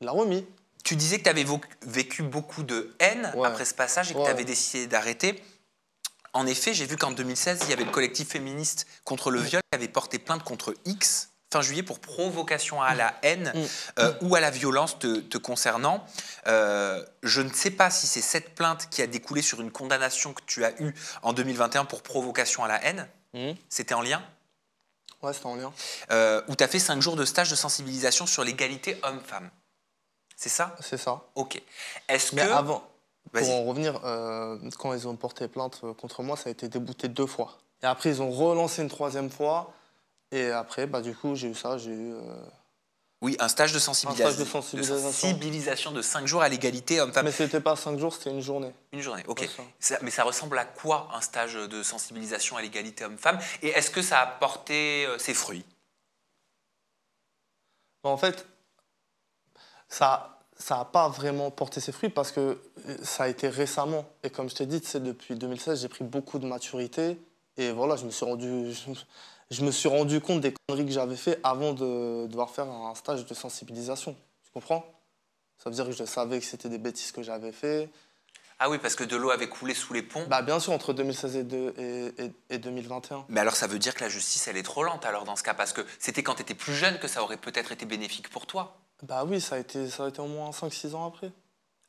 il l'a remis. Tu disais que tu avais vécu beaucoup de haine après ce passage et que tu avais décidé d'arrêter. En effet, j'ai vu qu'en 2016, il y avait le collectif féministe contre le viol qui avait porté plainte contre X fin juillet pour provocation à la haine ou à la violence te concernant. Je ne sais pas si c'est cette plainte qui a découlé sur une condamnation que tu as eue en 2021 pour provocation à la haine. C'était en lien? Ouais, c'était en lien. Où tu as fait 5 jours de stage de sensibilisation sur l'égalité homme-femme. C'est ça? C'est ça. Ok. Est-ce Mais que... avant, pour en revenir, quand ils ont porté plainte contre moi, ça a été débouté 2 fois. Et après, ils ont relancé une 3e fois. Et après, bah, du coup, j'ai eu ça. J'ai eu... Oui, un stage de sensibilisation. Un stage de sensibilisation. De 5 jours à l'égalité homme-femme. Mais c'était pas 5 jours, c'était une journée. Une journée, ok. Mais ça ressemble à quoi un stage de sensibilisation à l'égalité homme-femme? Et est-ce que ça a porté ses fruits? En fait, ça n'a pas vraiment porté ses fruits parce que ça a été récemment. Et comme je t'ai dit, depuis 2016, j'ai pris beaucoup de maturité. Et voilà, je me suis rendu compte des conneries que j'avais fait avant de devoir faire un stage de sensibilisation. Tu comprends? Ça veut dire que je savais que c'était des bêtises que j'avais fait. Ah oui, parce que de l'eau avait coulé sous les ponts. Bah bien sûr, entre 2016 et 2021. Mais alors ça veut dire que la justice, elle est trop lente alors dans ce cas, parce que c'était quand tu étais plus jeune que ça aurait peut-être été bénéfique pour toi. Bah oui, ça a été au moins 5-6 ans après.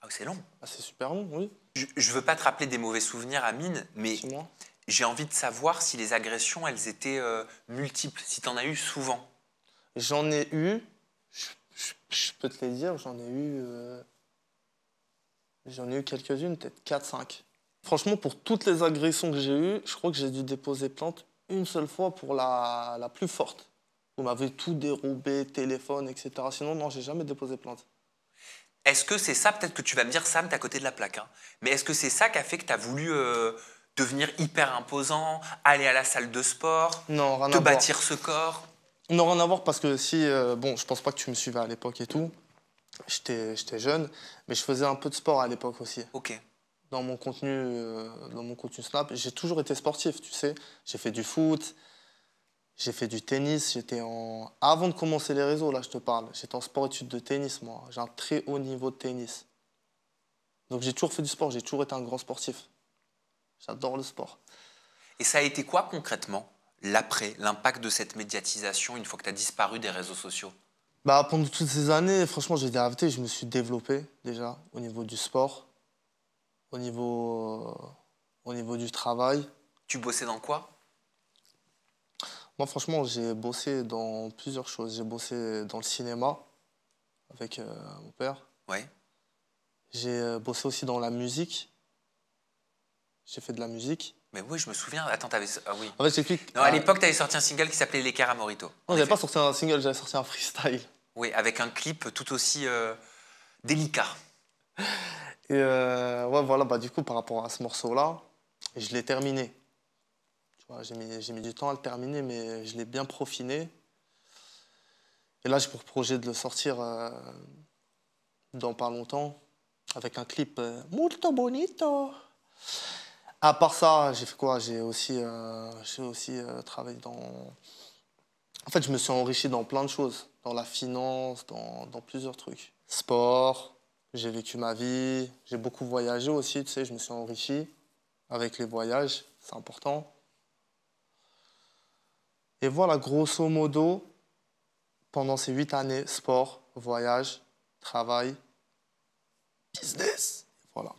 Ah oui, c'est long. Ah, c'est super long, oui. Je veux pas te rappeler des mauvais souvenirs, Amine, mais j'ai envie de savoir si les agressions, elles étaient multiples, si tu en as eu souvent. J'en ai eu, je peux te les dire, j'en ai eu quelques-unes, peut-être 4-5. Franchement, pour toutes les agressions que j'ai eues, je crois que j'ai dû déposer plainte une seule fois pour la plus forte. Vous m'avez tout dérobé, téléphone, etc. Sinon, non, j'ai jamais déposé plainte. Est-ce que c'est ça, peut-être que tu vas me dire, Sam, t'es à côté de la plaque, hein, mais est-ce que c'est ça qui a fait que tu as voulu devenir hyper imposant, aller à la salle de sport, non, rien te à bâtir ce corps? Non, rien à voir parce que si... bon, je pense pas que tu me suivais à l'époque et tout. J'étais jeune, mais je faisais un peu de sport à l'époque aussi. Ok. Dans mon contenu Snap, j'ai toujours été sportif, tu sais. J'ai fait du foot, j'ai fait du tennis. Avant de commencer les réseaux, là, je te parle. J'étais en sport-études de tennis, moi. J'ai un très haut niveau de tennis. Donc j'ai toujours fait du sport, j'ai toujours été un grand sportif. J'adore le sport. Et ça a été quoi concrètement, l'après, l'impact de cette médiatisation une fois que tu as disparu des réseaux sociaux? Bah, pendant toutes ces années, franchement, j'ai été arrêté, je me suis développé déjà au niveau du sport, au niveau du travail. Tu bossais dans quoi? Moi, franchement, j'ai bossé dans plusieurs choses. J'ai bossé dans le cinéma avec mon père. Ouais. J'ai bossé aussi dans la musique. J'ai fait de la musique. Mais oui, je me souviens. Attends, t'avais... Ah oui. En fait, j'explique. Non, à l'époque, t'avais sorti un single qui s'appelait L'écart à Morito. Non, j'avais pas sorti un single, j'avais sorti un freestyle. Oui, avec un clip tout aussi délicat. Et ouais, voilà, bah, du coup, par rapport à ce morceau-là, je l'ai terminé. Tu vois, j'ai mis du temps à le terminer, mais je l'ai bien peaufiné. Et là, j'ai pour projet de le sortir dans pas longtemps, avec un clip molto bonito. À part ça, j'ai fait quoi? J'ai aussi travaillé dans... En fait, je me suis enrichi dans plein de choses, dans la finance, dans plusieurs trucs. Sport, j'ai vécu ma vie, j'ai beaucoup voyagé aussi, tu sais, je me suis enrichi avec les voyages, c'est important. Et voilà, grosso modo, pendant ces 8 années, sport, voyage, travail, business, voilà.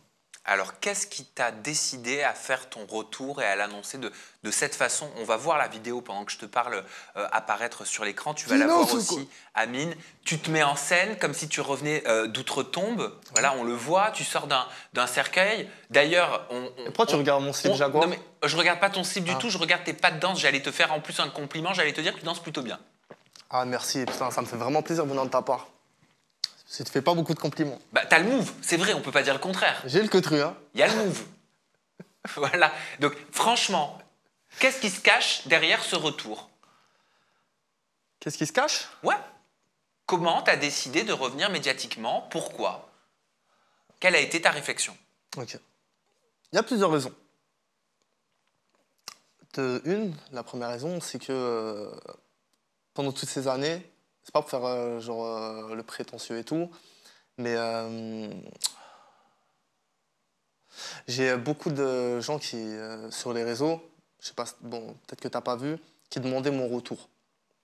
Alors, qu'est-ce qui t'a décidé à faire ton retour et à l'annoncer de cette façon? On va voir la vidéo pendant que je te parle apparaître sur l'écran. Tu vas la voir aussi, Amine. Tu te mets en scène comme si tu revenais d'outre-tombe. Voilà, on le voit. Tu sors d'un cercueil. D'ailleurs, Et pourquoi tu regardes mon slip Jaguar? Non, mais je regarde pas ton slip du tout. Je regarde tes pas de danse. J'allais te faire en plus un compliment. J'allais te dire que tu danses plutôt bien. Ah, merci. Putain, ça me fait vraiment plaisir venant de ta part. Tu te fais pas beaucoup de compliments. Bah, t'as le move. C'est vrai, on peut pas dire le contraire. J'ai le queutru, hein. Il y a le move. Voilà. Donc, franchement, qu'est-ce qui se cache derrière ce retour? Qu'est-ce qui se cache? Ouais. Comment tu as décidé de revenir médiatiquement? Pourquoi? Quelle a été ta réflexion? Ok. Il y a plusieurs raisons. La première raison, c'est que pendant toutes ces années, c'est pas pour faire le prétentieux et tout, mais j'ai beaucoup de gens qui, sur les réseaux, je sais pas, bon, peut-être que t'as pas vu, qui demandaient mon retour.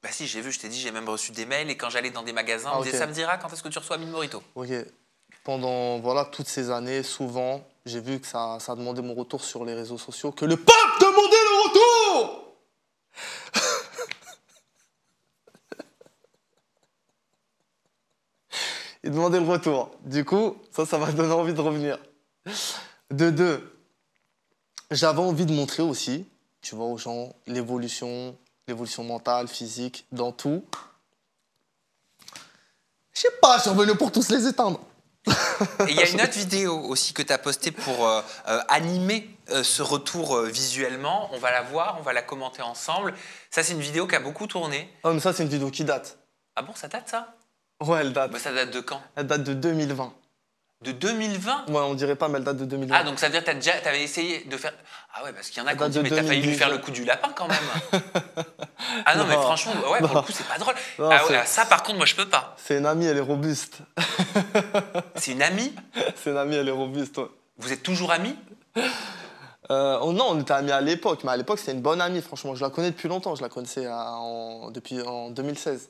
Bah si, j'ai vu, je t'ai dit, j'ai même reçu des mails et quand j'allais dans des magasins, Ah, on me disait, ok. ça me dira quand est-ce que tu reçois Amine Morito? Ok. Pendant voilà, toutes ces années, souvent, j'ai vu que ça demandait mon retour sur les réseaux sociaux, que le peuple demandait le retour. Il demandait le retour. Du coup, ça m'a donné envie de revenir. De deux, j'avais envie de montrer aussi, tu vois, aux gens, l'évolution mentale, physique, dans tout. Je sais pas, je suis revenu pour tous les éteindre. Et il y a une autre vidéo aussi que tu as postée pour animer ce retour visuellement. On va la voir, on va la commenter ensemble. Ça, c'est une vidéo qui a beaucoup tourné. Oh, mais ça, c'est une vidéo qui date. Ah bon, ça date ça? Ouais, elle date. Bah, ça date de quand? Elle date de 2020. De 2020? Ouais, on dirait pas, mais elle date de 2020. Ah, donc ça veut dire que t'avais essayé de faire... Ah ouais, parce qu'il y en a Elle qui ont date dit, de mais t'as failli lui 2010. faire le coup du lapin quand même. Ah non, mais Non. franchement, ouais, pour Non. le coup, c'est pas drôle. Non, Ah ouais, ça, par contre, moi, je peux pas. C'est une amie, elle est robuste. C'est une amie? C'est une amie, elle est robuste, ouais. Vous êtes toujours amis? Non, on était amis à l'époque, mais à l'époque, c'était une bonne amie, franchement. Je la connais depuis longtemps, je la connaissais depuis en 2016.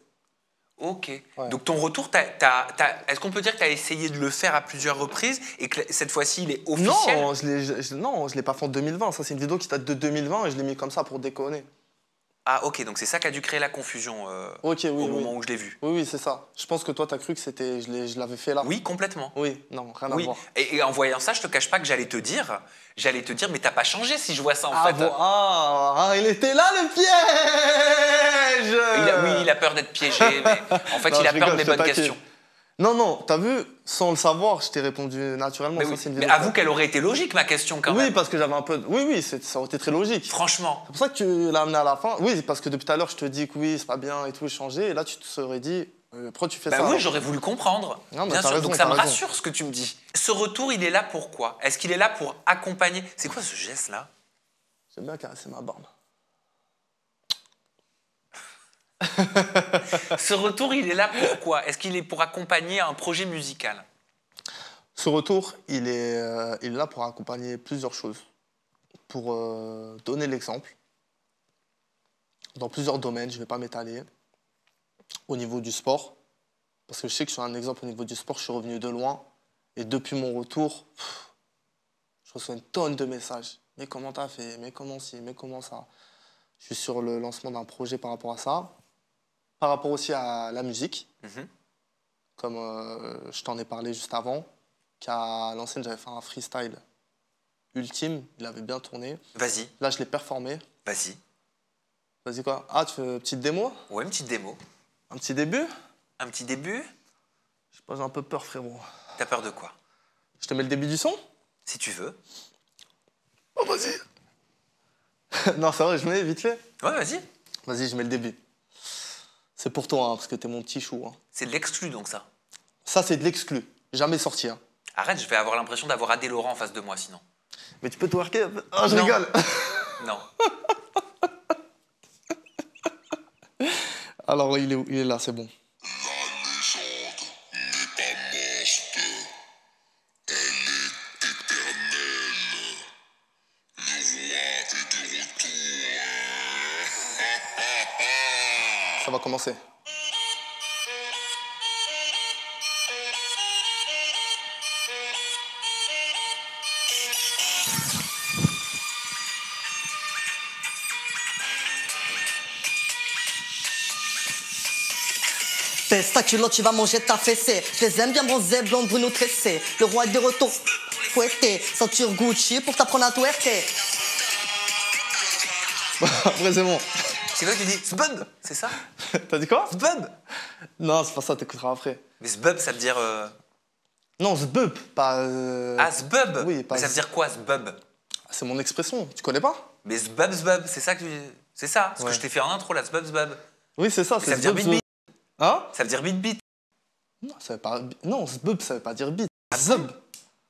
Ok. Ouais. Donc ton retour, est-ce qu'on peut dire que tu as essayé de le faire à plusieurs reprises et que cette fois-ci, il est officiel? Non, je l'ai pas fait en 2020. Ça, c'est une vidéo qui date de 2020 et je l'ai mis comme ça pour déconner. Ah ok, donc c'est ça qui a dû créer la confusion Ok, oui, au oui. moment où je l'ai vu. Oui, oui, c'est ça. Je pense que toi, t'as cru que je l'avais fait là. Oui, complètement. Oui, non, rien à Oui. voir. Et en voyant ça, je te cache pas que j'allais te dire, mais t'as pas changé si je vois ça en Ah, fait. bon, il était là le piège. Oui, il a peur d'être piégé, mais en fait, Non, il a je peur de rigole, mes je te bonnes taquine. questions. Non, t'as vu, sans le savoir, je t'ai répondu naturellement. Mais, Ça, oui. c'est une Mais vidéo avoue qu'elle aurait été logique, ma question, quand Oui, même. parce que j'avais un peu. Oui, ça aurait été très logique. Franchement. C'est pour ça que tu l'as amené à la fin. Oui, parce que depuis tout à l'heure, je te dis que oui, c'est pas bien et tout, changer. Et là, tu te serais dit, pourquoi tu fais Bah ça oui, alors j'aurais voulu comprendre. Non, mais Bien t'as sûr, raison, donc ça t'as me raison. rassure ce que tu me dis. Ce retour, il est là pour quoi? Est-ce qu'il est là pour accompagner? C'est quoi ce geste-là? J'aime bien caresser ma barbe. Ce retour, il est là pour quoi? Est-ce qu'il est pour accompagner un projet musical? Ce retour, il est là pour accompagner plusieurs choses. Pour donner l'exemple. Dans plusieurs domaines, je ne vais pas m'étaler. Au niveau du sport, parce que je sais que je suis un exemple au niveau du sport, je suis revenu de loin. Et depuis mon retour, je reçois une tonne de messages. Mais comment t'as fait? Mais comment ci? Mais comment ça? Je suis sur le lancement d'un projet par rapport à ça. Par rapport aussi à la musique, comme je t'en ai parlé juste avant, qu'à l'ancienne, j'avais fait un freestyle ultime, il avait bien tourné. Vas-y, Là, je l'ai performé. vas-y. Vas-y quoi? Ah, tu fais une petite démo? Ouais, une petite démo. Un petit début? Un petit début? Je sais pas, j'ai un peu peur, frérot. T'as peur de quoi? Je te mets le début du son? Si tu veux. Oh, vas-y. Non, c'est vrai, je mets vite fait. Ouais, vas-y. Vas-y, je mets le début. C'est pour toi, hein, parce que t'es mon petit chou. Hein. C'est de l'exclu, donc ça. Ça, c'est de l'exclu. Jamais sorti. Hein. Arrête, je vais avoir l'impression d'avoir Adé Laurent en face de moi, sinon. Mais tu peux twerker un peu. Oh, je Non. rigole. Non. Alors, il est là, c'est bon. Ça va commencer. Baisse ta culotte, tu vas manger ta fessée. Je les aime bien bronzés, blondes, brunes ou tressées. Le roi est de retour, fouetté. Ceinture Gucci pour t'apprendre à twerker. Après, c'est bon. C'est quoi que tu dis? Zbub, c'est ça? T'as dit quoi? Zbub. Non, c'est pas ça, t'écouteras après. Mais zbub, ça veut dire... Non, zbub, pas... Ah, zbub. Oui, pas... Mais ça veut dire quoi, zbub? C'est mon expression, tu connais pas? Mais zbub, zbub, c'est ça que tu... C'est ça, ce que Ouais. je t'ai fait en intro, là, zbub, zbub. Oui, c'est ça, Mais c'est ça veut dire zbub, bit zbub. bit. Hein? Ça veut dire bit bit. Non, ça veut pas... Non, zbub, ça veut pas dire bit. Zub.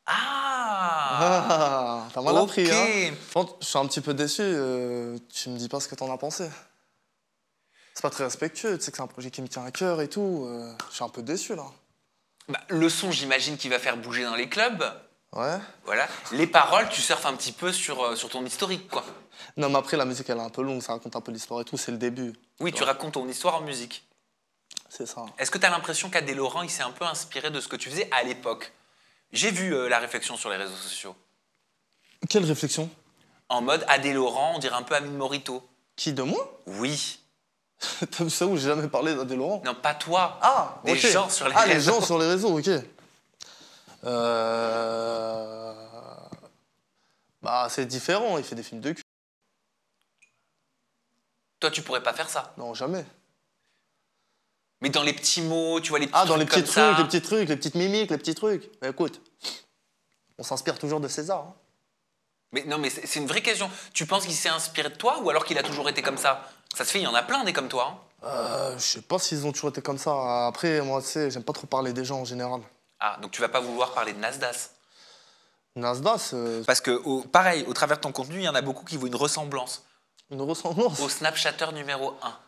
Ah, Ah, t'as mal ok. appris, hein? Par contre, je suis un petit peu déçu, tu me dis pas ce que t'en as pensé. C'est pas très respectueux, tu sais que c'est un projet qui me tient à cœur et tout. Je suis un peu déçu, là. Bah, le son, j'imagine qu'il va faire bouger dans les clubs. Ouais. Voilà. Les paroles, tu surfes un petit peu sur ton historique, quoi. Non, mais après, la musique, elle est un peu longue, ça raconte un peu l'histoire et tout, c'est le début. Oui, tu racontes ton histoire en musique. C'est ça. Est-ce que tu as l'impression qu'Adé Laurent, il s'est un peu inspiré de ce que tu faisais à l'époque? J'ai vu la réflexion sur les réseaux sociaux. Quelle réflexion? En mode Adé Laurent, on dirait un peu Amine Morito. Qui, de moi? Oui. T'as vu ça où j'ai jamais parlé d'Adé Laurent? Non, pas toi. Ah, Des ok. gens sur les Ah, réseaux. les gens sur les réseaux, ok. Bah, c'est différent, il fait des films de cul. Toi, tu pourrais pas faire ça. Non, jamais. Mais dans les petits mots, tu vois, les petits Ah, dans les trucs petits comme trucs, ça. les petits trucs, les petites mimiques, les petits trucs. Bah, écoute, on s'inspire toujours de César. Hein. Mais non, mais c'est une vraie question. Tu penses qu'il s'est inspiré de toi ou alors qu'il a toujours été comme ça? Ça se fait, il y en a plein des comme toi. Hein. Je sais pas s'ils ont toujours été comme ça. Après, moi, tu sais, j'aime pas trop parler des gens en général. Ah, donc tu vas pas vouloir parler de Nasdaq. Nasdaq, Parce que, pareil, au travers de ton contenu, il y en a beaucoup qui voient une ressemblance une ressemblance. au Snapchatter numéro 1.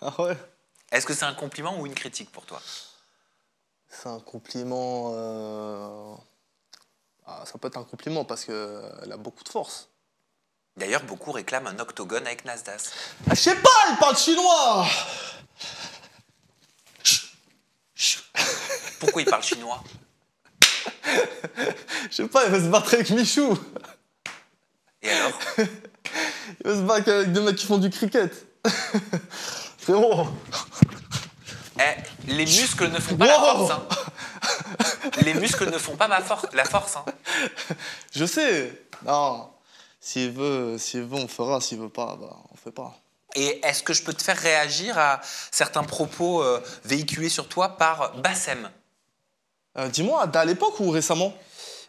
Ah ouais. Est-ce que c'est un compliment ou une critique pour toi? C'est un compliment. Ah, ça peut être un compliment parce qu'elle a beaucoup de force. D'ailleurs, beaucoup réclament un octogone avec Nasdaq. Ah, je sais pas, il parle chinois. Pourquoi il parle chinois? Je sais pas, il veut se battre avec Michou. Et alors? Il veut se battre avec deux mecs qui font du cricket. Frérot. Eh, les muscles ne font pas la Wow. force. Hein. Les muscles ne font pas la force. Hein. Je sais. Non. S'il veut, on fera. S'il veut pas, bah, on fait pas. Et est-ce que je peux te faire réagir à certains propos véhiculés sur toi par Bassem? Dis-moi, à l'époque ou récemment?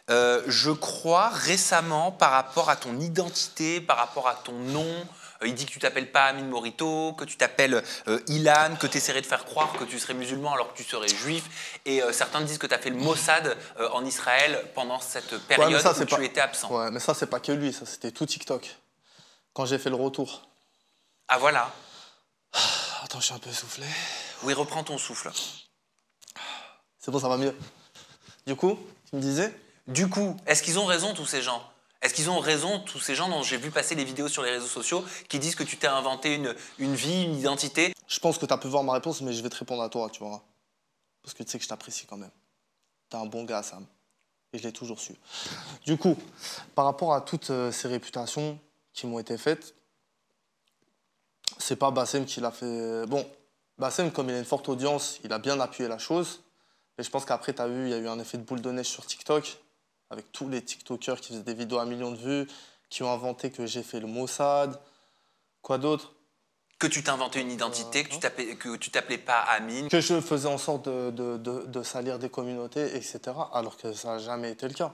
Je crois récemment par rapport à ton identité, par rapport à ton nom. Il dit que tu t'appelles pas Amine Morito, que tu t'appelles Ilan, que tu essaierais de faire croire que tu serais musulman alors que tu serais juif. Et certains disent que tu as fait le Mossad en Israël pendant cette période mais ça, où c'est tu pas- étais absent. Ouais, mais ça, c'est pas que lui. Ça, c'était tout TikTok. Quand j'ai fait le retour. Ah voilà. Attends, je suis un peu essoufflé. Oui, reprends ton souffle. C'est bon, ça va mieux. Du coup, tu me disais? Du coup, est-ce qu'ils ont raison tous ces gens? Est-ce qu'ils ont raison tous ces gens dont j'ai vu passer les vidéos sur les réseaux sociaux qui disent que tu t'es inventé une vie, une identité? Je pense que tu as pu voir ma réponse, mais je vais te répondre à toi, tu vois. Parce que tu sais que je t'apprécie quand même. T'es un bon gars, Sam. Et je l'ai toujours su. Du coup, par rapport à toutes ces réputations qui m'ont été faites, c'est pas Bassem qui l'a fait. Bon, Bassem, comme il a une forte audience, il a bien appuyé la chose. Et je pense qu'après, tu as vu, il y a eu un effet de boule de neige sur TikTok, avec tous les TikTokers qui faisaient des vidéos à millions de vues, qui ont inventé que j'ai fait le Mossad. Quoi d'autre? Que tu t'inventais une identité, que tu t'appelais pas Amine. Que je faisais en sorte de salir des communautés, etc. Alors que ça n'a jamais été le cas.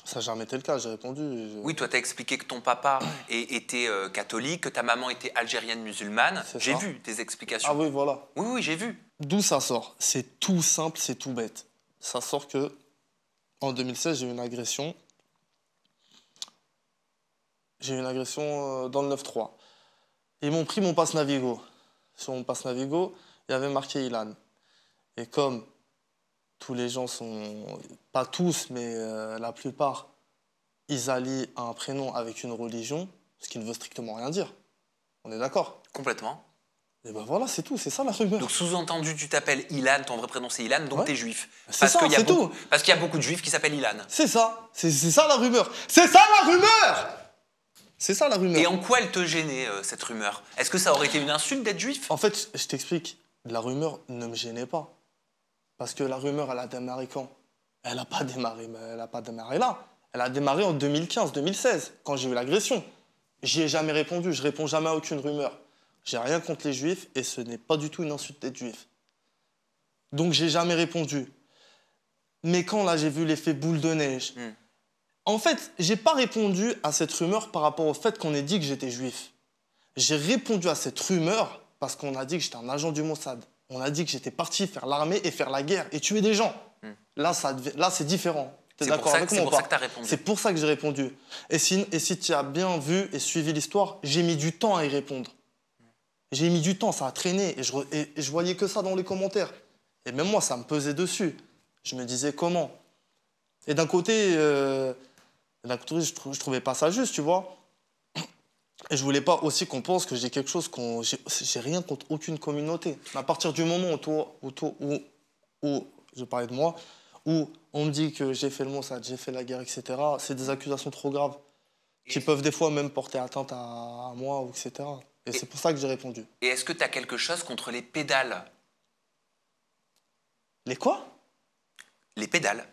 Ça n'a jamais été le cas, j'ai répondu. Oui, toi, tu as expliqué que ton papa était catholique, que ta maman était algérienne musulmane. C'est J'ai ça. vu tes explications. Ah oui, voilà. Oui, oui, j'ai vu. D'où ça sort? C'est tout simple, c'est tout bête. Ça sort que en 2016, j'ai eu une agression. J'ai eu une agression dans le 9-3. Ils m'ont pris mon passe Navigo. Sur mon passe Navigo, il y avait marqué Ilan. Et comme tous les gens sont, pas tous, mais la plupart, ils allient un prénom avec une religion, ce qui ne veut strictement rien dire. On est d'accord? Complètement. Et ben voilà, c'est tout, c'est ça la rumeur. Donc, sous-entendu, tu t'appelles Ilan, ton vrai prénom c'est Ilan, donc Ouais. t'es juif. C'est ça, c'est tout. Parce qu'il y a beaucoup de juifs qui s'appellent Ilan. C'est ça, c'est ça la rumeur. C'est ça la rumeur. C'est ça la rumeur. Et en quoi elle te gênait, cette rumeur? Est-ce que ça aurait été une insulte d'être juif? En fait, je t'explique, la rumeur ne me gênait pas. Parce que la rumeur, elle a démarré quand? Elle n'a pas démarré, mais elle n'a pas démarré là. Elle a démarré en 2015-2016, quand j'ai eu l'agression. J'y ai jamais répondu, je réponds jamais à aucune rumeur. J'ai rien contre les juifs et ce n'est pas du tout une insulte d'être juif. Donc j'ai jamais répondu. Mais quand là j'ai vu l'effet boule de neige, en fait, j'ai pas répondu à cette rumeur par rapport au fait qu'on ait dit que j'étais juif. J'ai répondu à cette rumeur parce qu'on a dit que j'étais un agent du Mossad. On a dit que j'étais parti faire l'armée et faire la guerre et tuer des gens. Là, c'est différent. T'es d'accord avec moi ou pas? C'est pour ça que tu as répondu. C'est pour ça que j'ai répondu. Et si tu as bien vu et suivi l'histoire, j'ai mis du temps à y répondre. J'ai mis du temps, ça a traîné. Et je voyais que ça dans les commentaires. Et même moi, ça me pesait dessus. Je me disais comment. Et d'un côté, je trouvais pas ça juste, tu vois. Et je voulais pas aussi qu'on pense que j'ai quelque chose j'ai rien contre aucune communauté. Mais à partir du moment où je parlais de moi, où on me dit que j'ai fait le Mossad, j'ai fait la guerre, etc., c'est des accusations trop graves qui peuvent des fois même porter atteinte à moi, etc. Et c'est pour ça que j'ai répondu. Et est-ce que tu as quelque chose contre les pédales? Les quoi? Les pédales.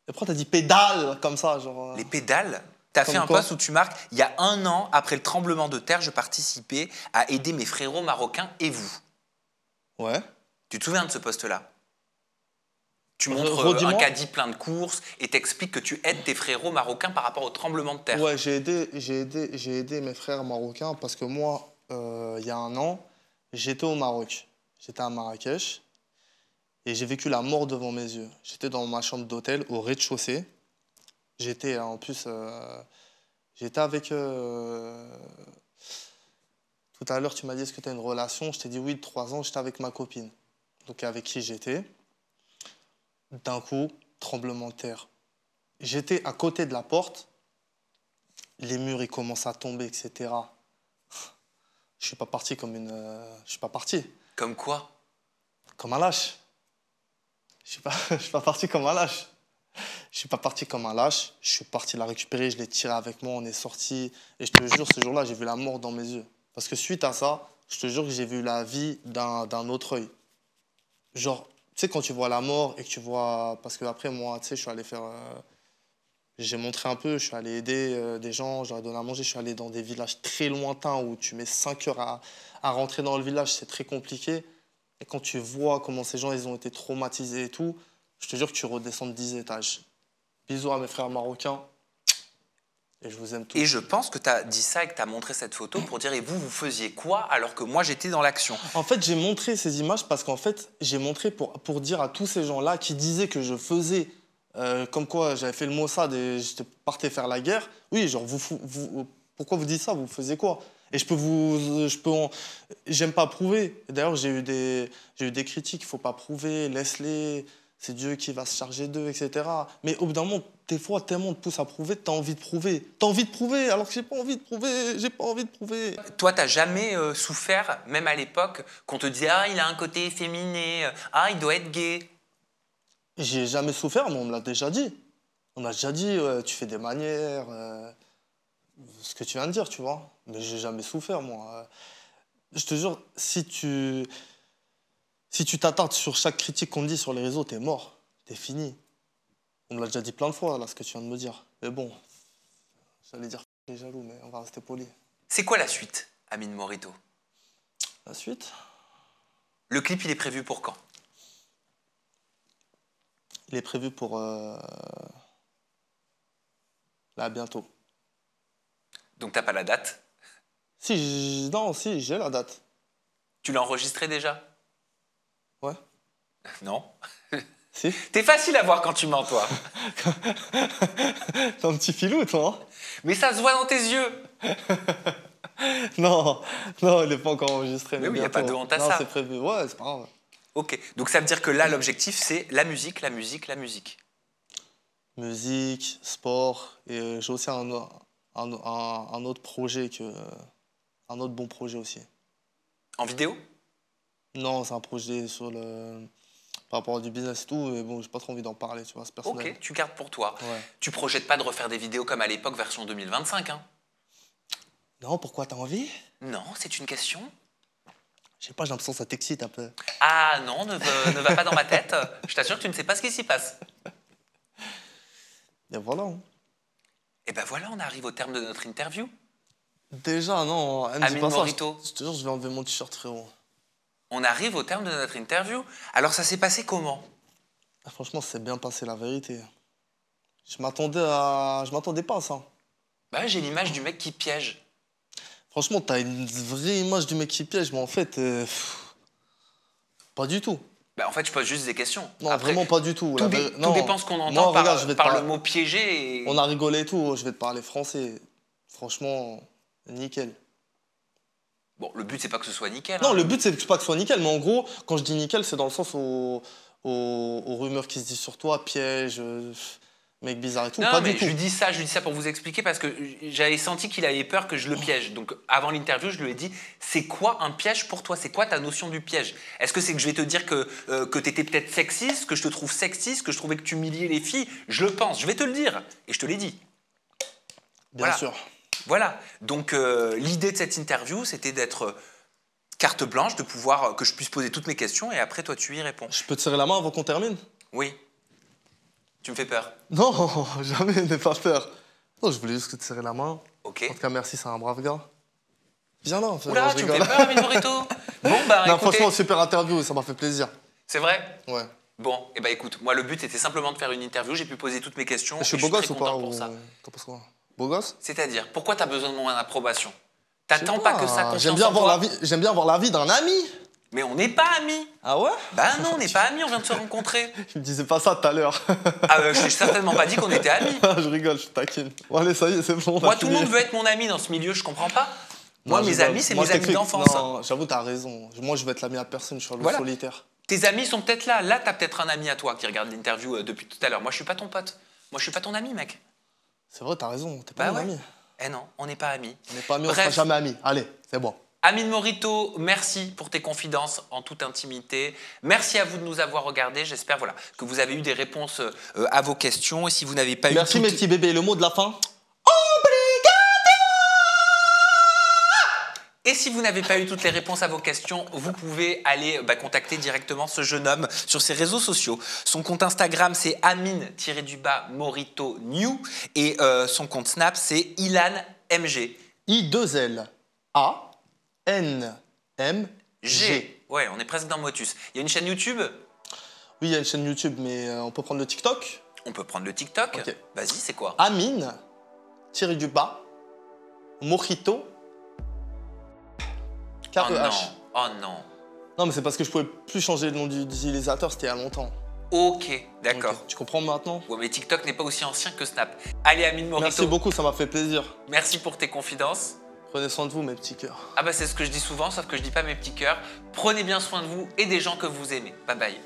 Et pourquoi t'as dit pédale comme ça, genre... Les pédales? Tu as fait un post où tu marques « Il y a 1 an, après le tremblement de terre, je participais à aider mes frérots marocains et vous ». Ouais. Tu te souviens de ce post-là? Tu montres un caddie plein de courses et t'expliques que tu aides tes frérots marocains par rapport au tremblement de terre. Ouais, j'ai aidé mes frères marocains parce que moi, il y a 1 an, j'étais au Maroc. J'étais à Marrakech et j'ai vécu la mort devant mes yeux. J'étais dans ma chambre d'hôtel au rez-de-chaussée. J'étais en plus... j'étais avec... Tout à l'heure, tu m'as dit, est-ce que tu as une relation? Je t'ai dit oui, de 3 ans, j'étais avec ma copine. Donc avec qui j'étais. D'un coup, tremblement de terre. J'étais à côté de la porte. Les murs, ils commencent à tomber, etc. Je suis pas parti comme une... je suis pas parti. Comme quoi? Comme un lâche. Je suis pas parti comme un lâche. Je suis pas parti comme un lâche. Je suis parti la récupérer, je l'ai tiré avec moi, on est sorti. Et je te jure, ce jour-là, j'ai vu la mort dans mes yeux. Parce que suite à ça, je te jure que j'ai vu la vie d'un autre œil. Genre, tu sais, quand tu vois la mort et que tu vois... Parce que après, moi, tu sais, je suis allé faire... J'ai montré un peu, je suis allé aider des gens, j'aurais donné à manger. Je suis allé dans des villages très lointains où tu mets 5 heures à rentrer dans le village, c'est très compliqué. Et quand tu vois comment ces gens, ils ont été traumatisés et tout, je te jure que tu redescends de 10 étages. Bisous à mes frères marocains. Et je vous aime tous. Et je pense que tu as dit ça et que tu as montré cette photo pour dire « Et vous, vous faisiez quoi alors que moi, j'étais dans l'action ?» En fait, j'ai montré ces images parce qu'en fait, j'ai montré pour dire à tous ces gens-là qui disaient que je faisais, comme quoi j'avais fait le Mossad et je partais faire la guerre. Oui, genre, pourquoi vous dites ça? Vous faisiez quoi? Et j'aime pas prouver. D'ailleurs, j'ai eu des critiques, il faut pas prouver, laisse-les. C'est Dieu qui va se charger d'eux, etc. Mais au bout d'un moment, des fois, tellement on te pousse à prouver, t'as envie de prouver. T'as envie de prouver, alors que j'ai pas envie de prouver, j'ai pas envie de prouver. Toi, t'as jamais souffert, même à l'époque, qu'on te disait « Ah, il a un côté efféminé, ah, il doit être gay ». J'ai jamais souffert, mais on me l'a déjà dit. On m'a déjà dit, tu fais des manières, ce que tu viens de dire, tu vois. Mais j'ai jamais souffert, moi. Je te jure, si tu t'attardes sur chaque critique qu'on te dit sur les réseaux, t'es mort, t'es fini. On me l'a déjà dit plein de fois, là, ce que tu viens de me dire. Mais bon, j'allais dire les jaloux, mais on va rester poli. C'est quoi la suite, Amine Morito? La suite? Le clip, il est prévu pour quand? Il est prévu pour Là, bientôt. Donc t'as pas la date? Non, si, j'ai la date. Tu l'as enregistré déjà? Ouais. Non. Si. T'es facile à voir quand tu mens, toi. T'es un petit filou, toi. Mais ça se voit dans tes yeux. Non, non, il n'est pas encore enregistré. Mais oui, il n'y a pas de honte à non, ça. c'est prévu. Ouais, c'est pas grave. Ok, donc ça veut dire que là, l'objectif, c'est la musique, la musique, la musique. Musique, sport, et j'ai aussi un autre projet, un autre bon projet aussi. En vidéo? Non, c'est un projet par rapport à du business et tout, mais bon, j'ai pas trop envie d'en parler, tu vois, c'est personnel. Ok, tu gardes pour toi. Ouais. Tu projettes pas de refaire des vidéos comme à l'époque, version 2025, hein? Non, pourquoi t'as envie? Non, c'est une question. Je sais pas, j'ai l'impression que ça t'excite un peu. Ah non, ne va pas dans ma tête. Je t'assure que tu ne sais pas ce qui s'y passe. Et voilà. Hein. Et ben voilà, on arrive au terme de notre interview. Déjà, non, elle me dit Amine pas ça. Morito. Je te jure, je vais enlever mon t-shirt, frérot. On arrive au terme de notre interview. Alors ça s'est passé comment? Ah, franchement, c'est bien passé, la vérité. Je m'attendais pas à ça. Bah j'ai l'image du mec qui piège. Franchement, t'as une vraie image du mec qui piège, mais en fait, pas du tout. Bah en fait, je pose juste des questions. Non, Après, vraiment pas du tout. Tout, tout dépend ce qu'on entend moi, regarde, par le mot piégé. Et... On a rigolé et tout, je vais te parler français. Franchement, nickel. Bon, le but, c'est pas que ce soit nickel. Non, hein. le but, c'est pas que ce soit nickel, mais en gros, quand je dis nickel, c'est dans le sens aux rumeurs qui se disent sur toi, piège, mec bizarre et tout. Non, pas mais du tout. je dis ça pour vous expliquer parce que j'avais senti qu'il avait peur que je le piège. Donc, avant l'interview, je lui ai dit, c'est quoi un piège pour toi? C'est quoi ta notion du piège? Est-ce que c'est que je vais te dire que tu étais peut-être sexiste, que je te trouve sexiste, que je trouvais que tu humiliais les filles? Je le pense, je vais te le dire. Et je te l'ai dit. Bien sûr. Voilà. Donc, l'idée de cette interview, c'était d'être carte blanche, de pouvoir que je puisse poser toutes mes questions et après, toi, tu y réponds. Je peux te serrer la main avant qu'on termine? Oui. Tu me fais peur. Non, jamais, n'aie pas peur. Non, je voulais juste te serrer la main. Ok. En tout cas, merci, c'est un brave gars. Viens là, Oula, tu me fais peur, Amine Morito. Bon, bah, non, écoutez, franchement, super interview, ça m'a fait plaisir. c'est vrai? Ouais. Bon, et bah écoute, moi le but était simplement de faire une interview, j'ai pu poser toutes mes questions. Je suis et beau gosse très ou pas content pour ça. T'en penses quoi? Beau gosse? C'est-à-dire, pourquoi t'as besoin de mon approbation? T'attends Je sais pas que ça J'aime confiance bien en avoir toi? j'aime bien avoir l'avis d'un ami. Mais on n'est pas amis. Ah ouais? Bah non, on n'est pas amis, on vient de se rencontrer. Tu me disais pas ça tout à l'heure. Ah je t'ai certainement pas dit qu'on était amis. Je rigole, je taquine. Bon allez, ça y est, c'est bon. Moi, tout le monde veut être mon ami dans ce milieu, je comprends pas. Moi, mes amis, c'est mes amis d'enfance. Non, j'avoue, t'as raison. Moi, je vais être l'ami à personne, je suis un loup Voilà. solitaire. Tes amis sont peut-être là. Là, t'as peut-être un ami à toi qui regarde l'interview depuis tout à l'heure. Moi, je suis pas ton pote. Moi, je suis pas ton ami, mec. C'est vrai, t'as raison, t'es pas Bah mon ouais. ami. Eh non, on n'est pas amis. On n'est pas amis, on Bref. sera jamais amis. Allez, c'est bon. Amine Morito, merci pour tes confidences en toute intimité. Merci à vous de nous avoir regardés. J'espère voilà, que vous avez eu des réponses à vos questions. Et si vous n'avez pas Merci eu mes petits bébés, le mot de la fin? Et si vous n'avez pas eu toutes les réponses à vos questions, vous pouvez aller contacter directement ce jeune homme sur ses réseaux sociaux. Son compte Instagram, c'est Amine-Morito New. Et son compte Snap, c'est IlanMG. I2LANMG. Ouais, on est presque dans Motus. Il y a une chaîne YouTube? Oui, il y a une chaîne YouTube, mais on peut prendre le TikTok. On peut prendre le TikTok. Ok. Vas-y, c'est quoi? Amine, tiré du bas, Morito, Oh KEH. non, oh non. Non, mais c'est parce que je pouvais plus changer le nom d'utilisateur, c'était il y a longtemps. Ok, d'accord. Ok, tu comprends maintenant? Ouais, mais TikTok n'est pas aussi ancien que Snap. Allez, Amine Morito. Merci beaucoup, ça m'a fait plaisir. Merci pour tes confidences. Prenez soin de vous, mes petits cœurs. Ah bah c'est ce que je dis souvent, sauf que je dis pas mes petits cœurs. Prenez bien soin de vous et des gens que vous aimez. Bye bye.